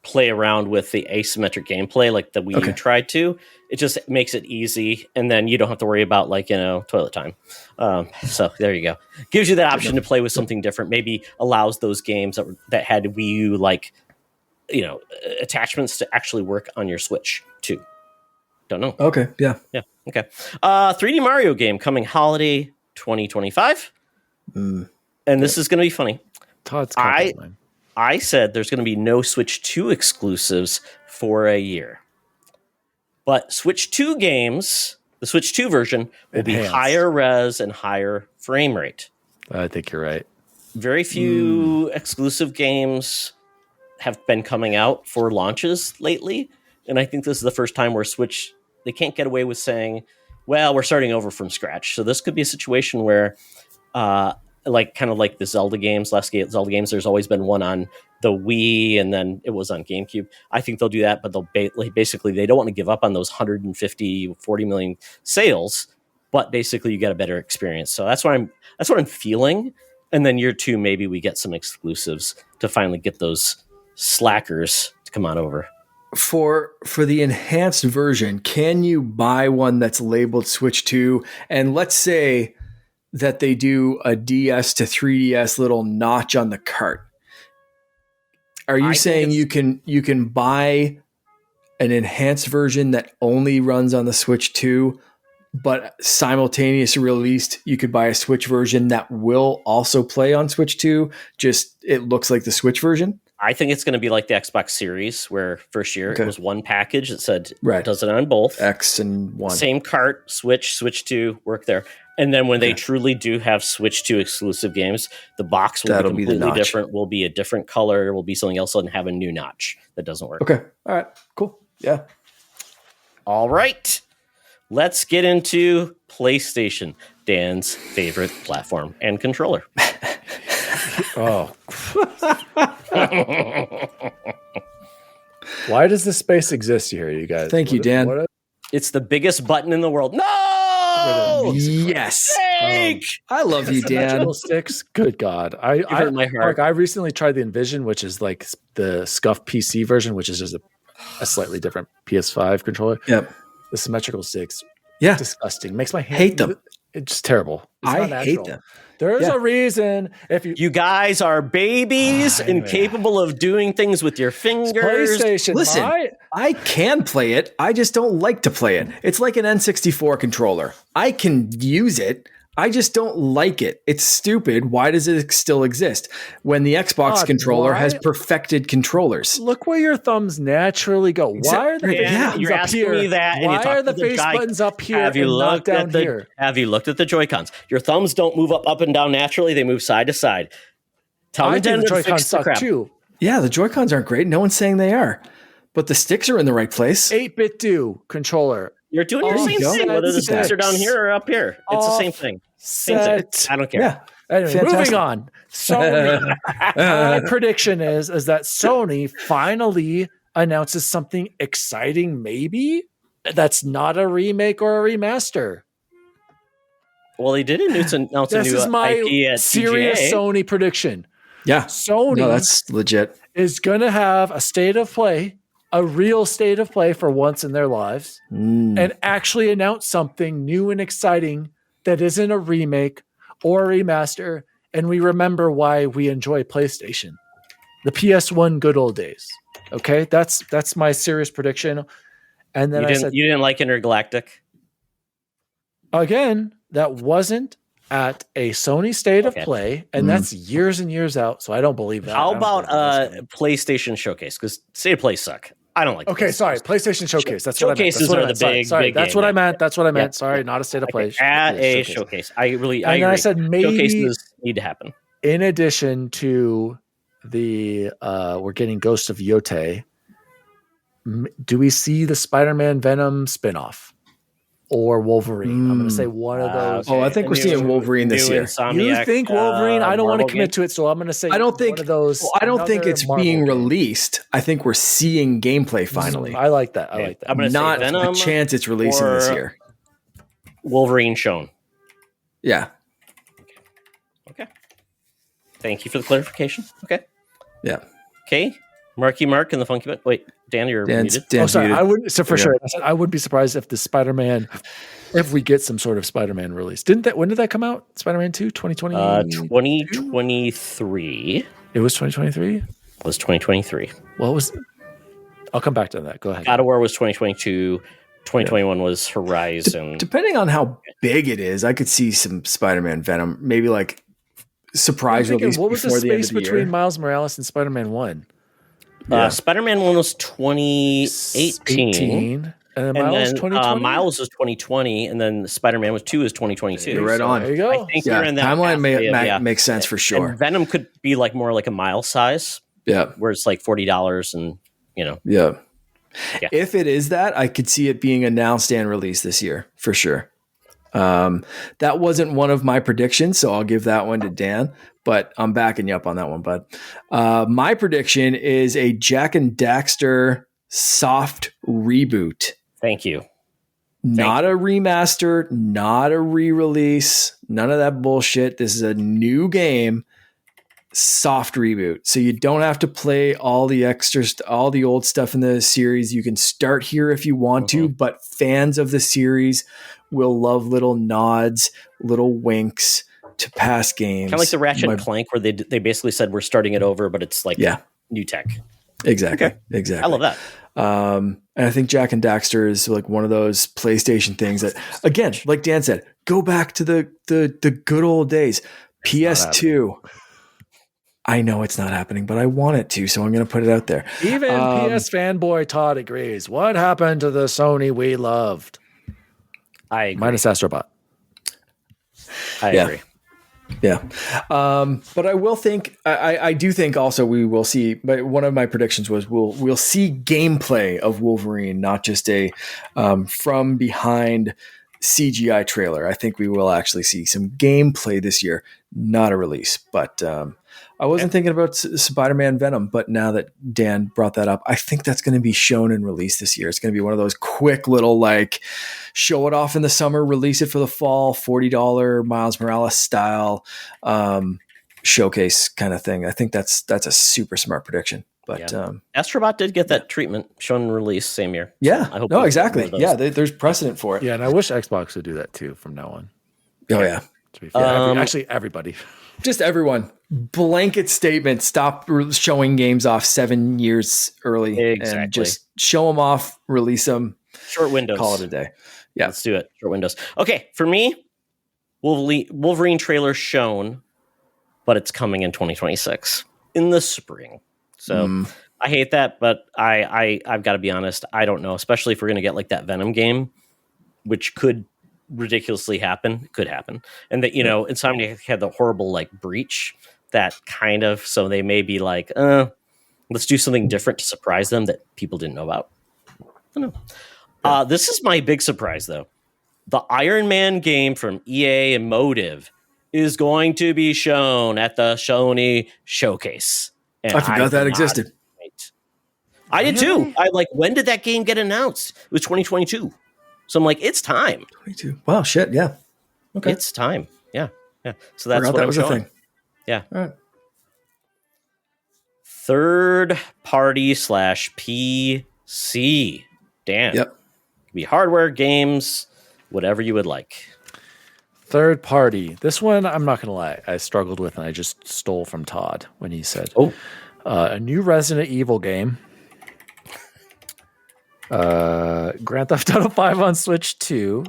play around with the asymmetric gameplay like the Wii U tried to. It just makes it easy, and then you don't have to worry about toilet time. So there you go. Gives you that option to play with something different. Maybe allows those games that had Wii U attachments to actually work on your Switch too. Don't know. Okay, yeah. Okay. 3D Mario game coming holiday 2025. And this is going to be funny. Todd's content, man. I said there's going to be no Switch 2 exclusives for a year. But Switch 2 games, the Switch 2 version, will be Enhanced. higher res and higher frame rate. I think you're right. Very few exclusive games have been coming out for launches lately. And I think this is the first time where Switch, they can't get away with saying, well, we're starting over from scratch. So this could be a situation where kind of like the Zelda games, Zelda games, there's always been one on the Wii, and then it was on GameCube. I think they'll do that, but they'll basically, they don't want to give up on those 150, 40 million sales, but basically you get a better experience. So that's what I'm feeling. And then year 2, maybe we get some exclusives to finally get those slackers to come on over. for the enhanced version, can you buy one that's labeled Switch 2? And let's say that they do a DS to 3DS little notch on the cart. Are you saying you can buy an enhanced version that only runs on the Switch 2, but simultaneously released, you could buy a Switch version that will also play on Switch 2, just it looks like the Switch version? I think it's going to be like the Xbox Series, where first year it was one package that said Right. does it on both. X and 1. Same cart, Switch 2, work there. And then when they truly do have Switch 2 exclusive games, the box will be completely different, will be a different color, will be something else, and have a new notch that doesn't work. Okay. All right. Cool. Yeah. All right. Let's get into PlayStation, Dan's favorite platform and controller. Oh. Why does this space exist here, you guys? Thank you, Dan. It's the biggest button in the world. No! Yes. I love you, Dan. Symmetrical sticks. Good God. I hurt my heart. Mark, I recently tried the Envision, which is like the Scuff PC version, which is just a slightly different PS5 controller. Yep. The symmetrical sticks. Yeah. Disgusting. Makes my hand hate them. It's just terrible. It's not I hate natural. them. There's a reason if you guys are babies incapable of doing things with your fingers. PlayStation. Listen, I can play it. I just don't like to play it. It's like an N64 controller. I can use it. I just don't like it. It's stupid. Why does it still exist when the Xbox controller has perfected controllers? Look where your thumbs naturally go. Why are the face buttons you're up asking here? me that, and Why are the face buttons up here and not down here? Have you looked at the Joy-Cons? Your thumbs don't move up and down naturally. They move side to side. Tell I me think the to Joy-Cons fix the suck crap. too. Yeah, the Joy-Cons aren't great. No one's saying they are. But the sticks are in the right place. 8-bit do controller. You're doing your same thing, whether the sticks are down here or up here. It's the same thing. Same thing. I don't care. Yeah. Anyway, Fantastic. moving on. Sony. My prediction is that Sony finally announces something exciting, maybe that's not a remake or a remaster. Well, they did announce a new This is my IP at serious TGA. Sony prediction. Yeah. Sony No, that's legit. is going to have a state of play, a real state of play for once in their lives, and actually announce something new and exciting that isn't a remake or a remaster, and we remember why we enjoy PlayStation. The PS1 good old days. Okay? That's my serious prediction. And then you didn't like Intergalactic? Again, that wasn't at a Sony state of play, and that's years and years out, so I don't believe that. How about PlayStation Showcase? Because state of play suck. I don't like. Okay, sorry. PlayStation Showcase. That's Showcases what I are meant. the big. Sorry, big that's game, what I meant. That's what I meant. Yeah. Sorry, not a state of play. At a showcase. I agree. I said maybe showcases need to happen. In addition to the we're getting Ghost of Yote. Do we see the Spider-Man Venom spinoff or Wolverine? I'm going to say one of those. Oh, I think we're seeing Wolverine this year. You think Wolverine? I don't want to commit to it, so I'm going to say I don't think one of those. Well, I don't think it's Marvel being game. released. I think we're seeing gameplay finally. I like that. I like that. I'm going to Not say Venom a chance it's releasing this year. Wolverine shown. Yeah. Okay. Thank you for the clarification. Okay. Yeah. Okay. Marky Mark and the Funky Butt. Wait, Dan, you're muted. Oh, sorry. muted. I wouldn't. So for sure, I wouldn't be surprised if the Spider-Man, if we get some sort of Spider-Man release. When did that come out? Spider-Man 2, 2020? 2023. It was 2023. Was 2023. What was? I'll come back to that. Go ahead. God of War was 2022. 2021 was Horizon. Depending on how big it is, I could see some Spider-Man Venom, maybe like surprise release What was the before the end of space the between year. Miles Morales and Spider-Man 1? Spider-Man 1 was 2018. And then Miles 2020? Miles was 2020, and then Spider-Man 2 is 2022. You're right on. There you go. I think you're in that timeline makes sense for sure. And Venom could be like more like a Miles size, Yeah. where it's like $40, and Yeah. Yeah. If it is that, I could see it being announced and released this year for sure. That wasn't one of my predictions, so I'll give that one to Dan, but I'm backing you up on that one, bud. My prediction is a Jack and Daxter soft reboot. Thank you. Not a remaster, not a re-release, none of that bullshit. This is a new game soft reboot. So you don't have to play all the all the old stuff in the series. You can start here if you want to, but fans of the series will love little nods, little winks to past games. Kind of like the Ratchet and Clank, where they basically said we're starting it over, but it's like new tech. Exactly. Okay. Exactly. I love that. And I think Jack and Daxter is like one of those PlayStation things that, again, like Dan said, go back to the good old days. PS2. I know it's not happening, but I want it to, so I'm going to put it out there. Even PS fanboy Todd agrees. What happened to the Sony we loved? I agree. Minus Astrobot. I agree. Yeah. But I will think, I do think also we will see, but one of my predictions was we'll see gameplay of Wolverine, not just a from behind CGI trailer. I think we will actually see some gameplay this year, not a release, but I wasn't thinking about Spider-Man Venom, but now that Dan brought that up, I think that's going to be shown and released this year. It's going to be one of those quick little, like, show it off in the summer, release it for the fall, $40 Miles Morales style showcase kind of thing. I think that's a super smart prediction. But Astrobot did get that treatment, shown and released same year. Yeah. So I hope exactly. Yeah, there's precedent for it. Yeah, and I wish Xbox would do that too from now on. Oh, yeah. To be fair, actually, everybody. Just everyone. Blanket statement. Stop showing games off 7 years early. Exactly. And just show them off, release them. Short windows. Call it a day. Yeah. Let's do it. Short windows. Okay, for me, Wolverine trailer shown, but it's coming in 2026 in the spring. So I hate that, but I've got to be honest. I don't know, especially if we're going to get like that Venom game, which could ridiculously happen. Could happen. And that, Insomniac had the horrible like Breach that kind of, so they may be like, let's do something different to surprise them that people didn't know about. I don't know. This is my big surprise though. The Iron Man game from EA and Motive is going to be shown at the Sony Showcase. And I forgot that existed. I did too. When did that game get announced? It was 2022. So I'm like, it's time. 22. Wow, shit, yeah. Okay. It's time. Yeah. So that's Forgot what that I'm was showing. a thing. Yeah. All right. Third party / PC. Dan. Yep. Could be hardware, games, whatever you would like. Third party. This one, I'm not going to lie, I struggled with, and I just stole from Todd when he said, a new Resident Evil game. Grand Theft Auto 5 on Switch 2.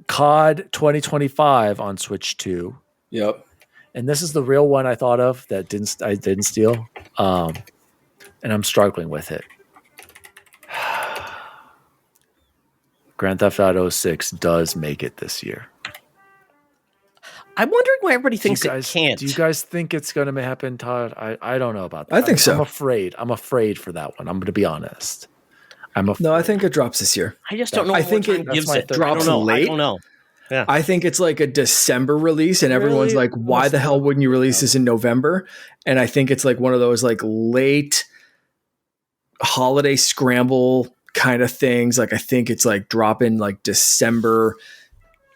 COD 2025 on Switch 2. Yep. And this is the real one I thought of that I didn't steal. And I'm struggling with it. Grand Theft Auto 6 does make it this year. I'm wondering why everybody thinks it can't. Do you guys think it's going to happen, Todd? I don't know about that. I think so. I'm afraid for that one. I'm going to be honest. No, I think it drops this year. I just don't know. I think it drops late. I don't know. Yeah. I think it's like a December release, and everyone's like, "Why the hell wouldn't you release this in November?" And I think it's like one of those like late holiday scramble kind of things. Like I think it's like dropping like December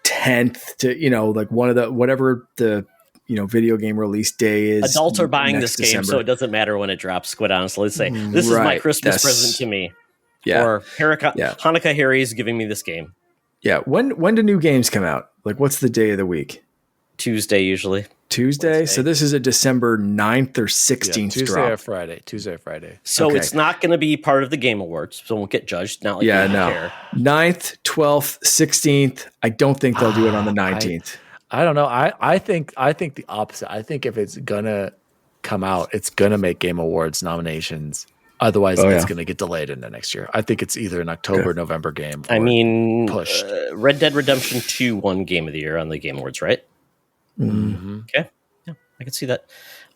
10th to like one of the whatever the video game release day is. Adults are buying this game, December. so it doesn't matter when it drops. Quite honestly, let's say this is my Christmas present to me. Yeah. Or Hanukkah Harry is giving me this game. Yeah. When do new games come out? Like what's the day of the week? Tuesday usually. Tuesday. Wednesday. So this is a December 9th or 16th Tuesday drop. Tuesday or Friday. So it's not going to be part of the Game Awards, so it won't get judged. Not like care. 9th, 12th, 16th. I don't think they'll do it on the 19th. I don't know. I think the opposite. I think if it's gonna come out, it's gonna make Game Awards nominations. Otherwise, it's going to get delayed into next year. I think it's either an October, November game. Or pushed. Red Dead Redemption 2 won Game of the Year on the Game Awards, right? Mm-hmm. Okay. Yeah, I can see that.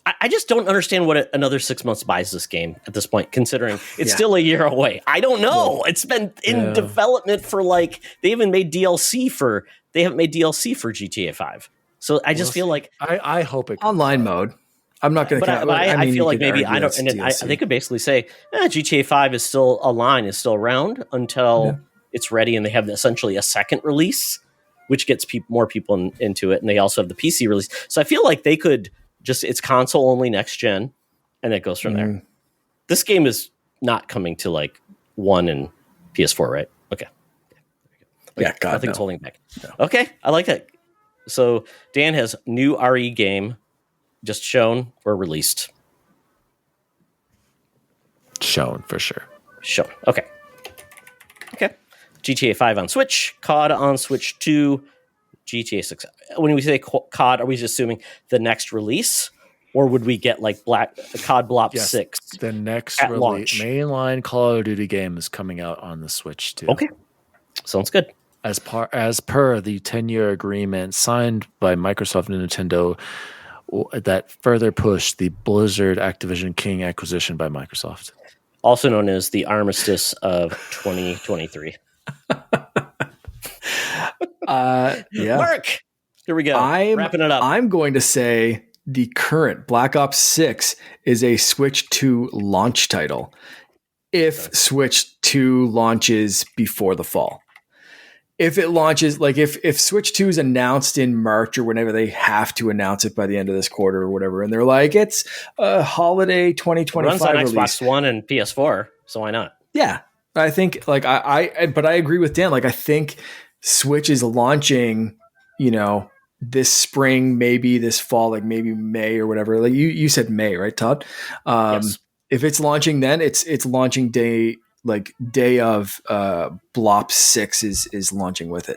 I just don't understand what another 6 months buys this game at this point, considering it's still a year away. I don't know. It's been in development for they haven't made DLC for GTA 5. So I just feel like I hope it online mode. I'm not going to. But I feel like maybe I don't. And they could basically say GTA 5 is still around until it's ready, and they have essentially a second release, which gets more people into it, and they also have the PC release. So I feel like they could Just it's console only next gen, and it goes from there. This game is not coming to like One and PS4, right? Okay. Yeah, God, nothing's no. holding back. No. Okay, I like that. So Dan has new RE game just shown or released. Shown for sure. Shown. Okay. GTA 5 on Switch, COD on Switch 2, GTA 6. When we say COD, are we just assuming the next release? Or would we get like COD Blob 6? The next at launch? mainline Call of Duty game is coming out on the Switch too. Okay. Sounds good. As per the 10-year agreement signed by Microsoft and Nintendo that further pushed the Blizzard Activision King acquisition by Microsoft. Also known as the Armistice of 2023. Mark, here we go. Wrapping it up. I'm going to say the current Black Ops 6 is a Switch 2 launch title. If Switch 2 launches before the fall. If it launches, like if Switch 2 is announced in March or whenever they have to announce it by the end of this quarter or whatever, and they're like, it's a holiday 2025 runs on release. Xbox One and PS4, so why not? Yeah. I think like but I agree with Dan. Like I think Switch is launching, this spring, maybe this fall, like maybe May or whatever. Like you said May, right, Todd? Yes. If it's launching then, it's launching day of Blop 6 is launching with it.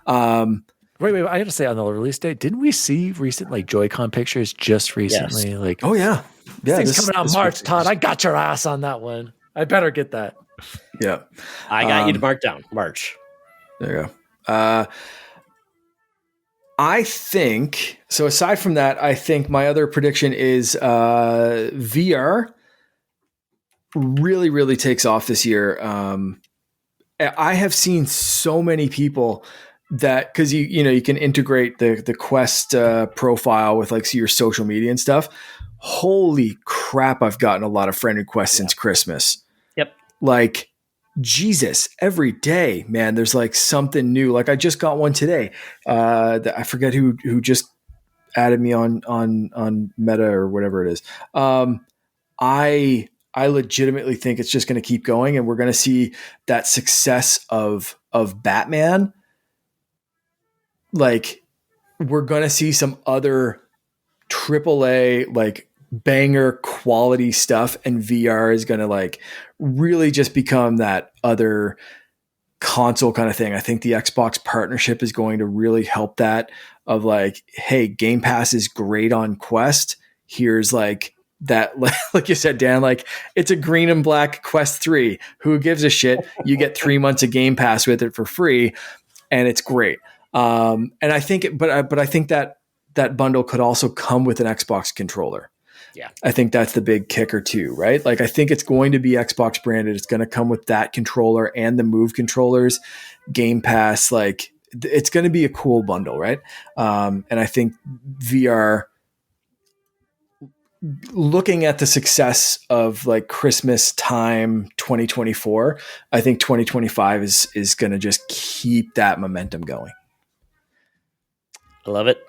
Wait, I have to say on the release date, didn't we see recent Joy-Con pictures just recently? Yes. Like, oh yeah. This thing's coming out in March, Todd. I got your ass on that one. I better get that. Yeah. I got you to mark down March. There you go. I think, so aside from that, I think my other prediction is VR really, really takes off this year. I have seen so many people that, because you can integrate the Quest profile with like your social media and stuff. Holy crap, I've gotten a lot of friend requests since Christmas. Yep. Like, Jesus, every day, man, there's like something new. Like I just got one today. I forget who just added me on Meta or whatever it is. I legitimately think it's just going to keep going, and we're going to see that success of Batman. Like we're going to see some other AAA like banger quality stuff, and VR is going to like really just become that other console kind of thing. I think the Xbox partnership is going to really help that, of like, hey, Game Pass is great on Quest. Here's like that, like you said, Dan, like it's a green and black Quest 3. Who gives a shit? You get 3 months of Game Pass with it for free, and it's great. And I think, but I think that bundle could also come with an Xbox controller. Yeah. I think that's the big kicker too, right? Like I think it's going to be Xbox branded. It's going to come with that controller and the Move controllers, Game Pass. Like it's going to be a cool bundle, right? And I think VR, looking at the success of like Christmas time 2024, I think 2025 is going to just keep that momentum going. I love it.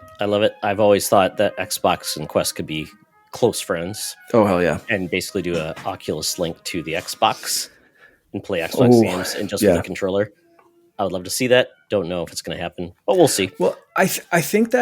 I've always thought that Xbox and Quest could be close friends. Oh, hell yeah. And basically do a Oculus link to the Xbox and play Xbox games and just with a controller. I would love to see that. Don't know if it's going to happen, but we'll see. Well, I think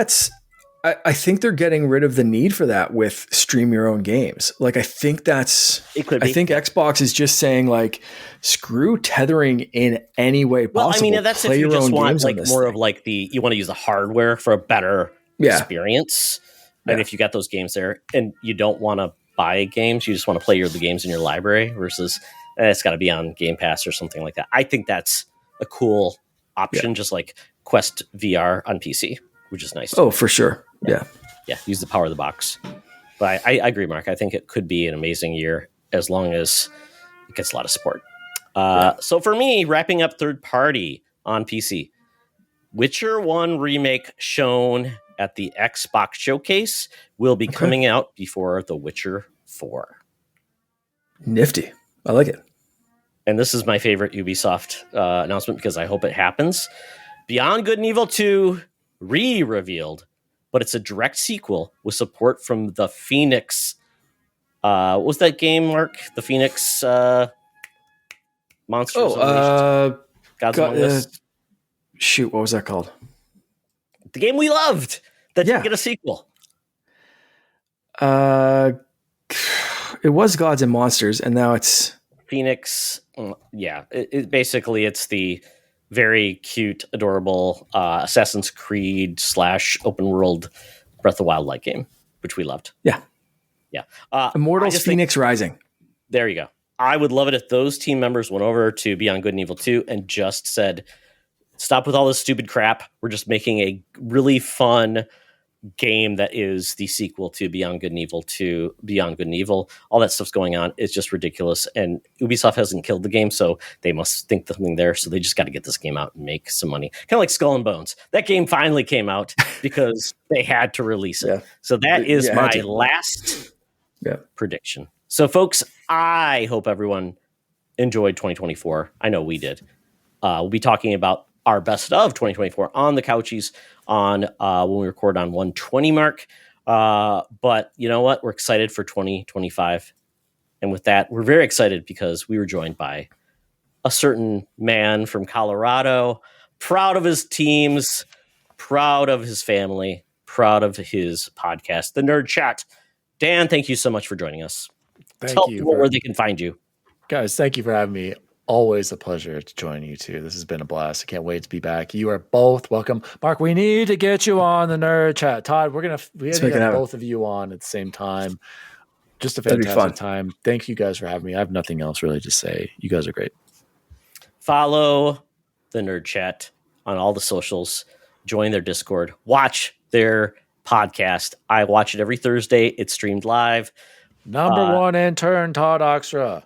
I think they're getting rid of the need for that with stream your own games. Like, I think it could be. I think Xbox is just saying like, screw tethering in any way possible. Well, I mean, that's Play if you your just own want games like more of like you want to use the hardware for a better experience. And if you got those games there and you don't want to buy games, you just want to play the games in your library versus it's got to be on Game Pass or something like that. I think that's a cool option, just like Quest VR on PC, which is nice. Oh, for sure. Yeah. Use the power of the box. But I agree, Mark. I think it could be an amazing year as long as it gets a lot of support. So for me, wrapping up third party on PC, Witcher 1 remake shown at the Xbox showcase will be coming out before The Witcher 4. Nifty. I like it. And this is my favorite Ubisoft announcement because I hope it happens. Beyond Good and Evil 2 re-revealed but it's a direct sequel with support from the Phoenix. What was that game, Mark? The Phoenix Monsters Unleashed. Gods Among Us. Shoot, what was that called? The game we loved that didn't get a sequel. It was Gods and Monsters, and now it's Phoenix. Yeah, basically it's the very cute, adorable Assassin's Creed / open world Breath of the Wild like game, which we loved. Yeah. Immortals Phoenix Rising. There you go. I would love it if those team members went over to Beyond Good and Evil 2 and just said, stop with all this stupid crap. We're just making a really fun game that is the sequel to Beyond Good and Evil 2, Beyond Good and Evil. All that stuff's going on. It's just ridiculous. And Ubisoft hasn't killed the game, so they must think something there. So they just got to get this game out and make some money. Kind of like Skull and Bones. That game finally came out because they had to release it. Yeah. So that is my last prediction. So folks, I hope everyone enjoyed 2024. I know we did. We'll be talking about our best of 2024 on the couchies on when we record on 120 mark. But you know what? We're excited for 2025. And with that, we're very excited because we were joined by a certain man from Colorado, proud of his teams, proud of his family, proud of his podcast, The Nerd Chat. Dan, thank you so much for joining us. Tell people where they can find you. Guys, thank you for having me. Always a pleasure to join you too. This has been a blast. I can't wait to be back. You are both welcome. Mark, we need to get you on the Nerd Chat. Todd, we have to get both of you on at the same time. Just a fantastic time. Thank you guys for having me. I have nothing else really to say. You guys are great. Follow the Nerd Chat on all the socials. Join their Discord. Watch their podcast. I watch it every Thursday. It's streamed live. Number one intern, Todd Oxtra.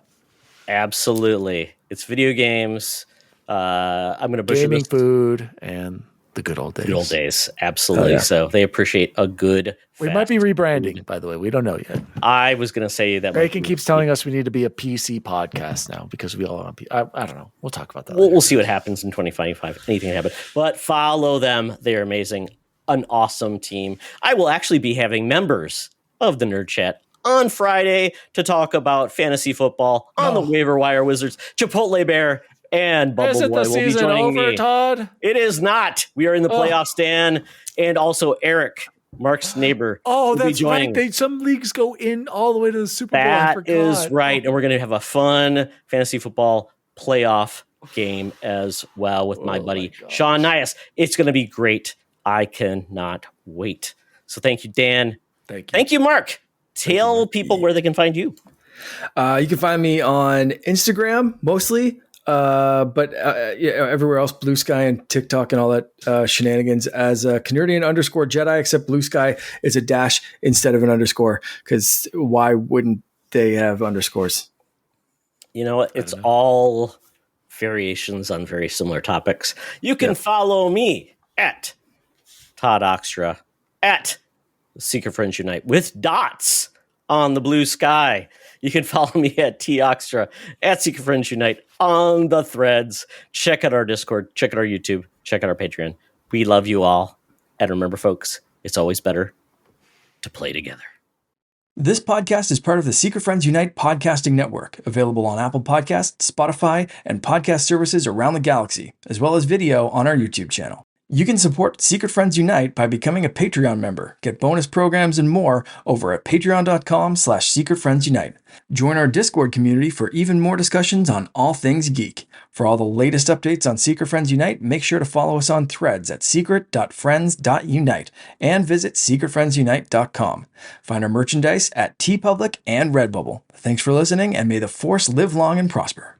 Absolutely. It's video games. I'm going to butcher gaming, food, and the good old days. Good old days. Absolutely. Oh, yeah. So they appreciate a good. We might be rebranding, by the way. We don't know yet. I was going to say that. Bacon keeps telling us we need to be a PC podcast now because we all want to. I don't know. We'll talk about that. We'll see what happens in 2025. Anything can happen. But follow them. They are amazing. An awesome team. I will actually be having members of the Nerd Chat on Friday to talk about fantasy football on the Waiver Wire Wizards. Chipotle Bear and Bubble Boy will be joining me. Todd? It is not. We are in the playoffs, Dan, and also Eric, Mark's neighbor. Oh, that's right. Some leagues go in all the way to the Super Bowl. That is right, and we're going to have a fun fantasy football playoff game as well with my buddy Sean Nias. It's going to be great. I cannot wait. So thank you, Dan. Thank you, Mark. Tell people where they can find you. You can find me on Instagram mostly, but everywhere else, Blue Sky and TikTok and all that shenanigans as Canardian_Jedi, except Blue Sky is a dash instead of an underscore, because why wouldn't they have underscores? You know what? It's all variations on very similar topics. You can follow me at Todd Oxtra, at Secret Friends Unite with dots on the Blue Sky. You can follow me at T Oxtra at Secret Friends Unite on the threads. Check out our Discord, check out our YouTube, check out our Patreon. We love you all. And remember, folks, it's always better to play together. This podcast is part of the Secret Friends Unite podcasting network, available on Apple Podcasts, Spotify, and podcast services around the galaxy, as well as video on our YouTube channel. You can support Secret Friends Unite by becoming a Patreon member, get bonus programs and more over at patreon.com/secretfriendsunite. Join our Discord community for even more discussions on all things geek. For all the latest updates on Secret Friends Unite, make sure to follow us on threads at secret.friends.unite and visit secretfriendsunite.com. Find our merchandise at TeePublic and Redbubble. Thanks for listening, and may the Force live long and prosper.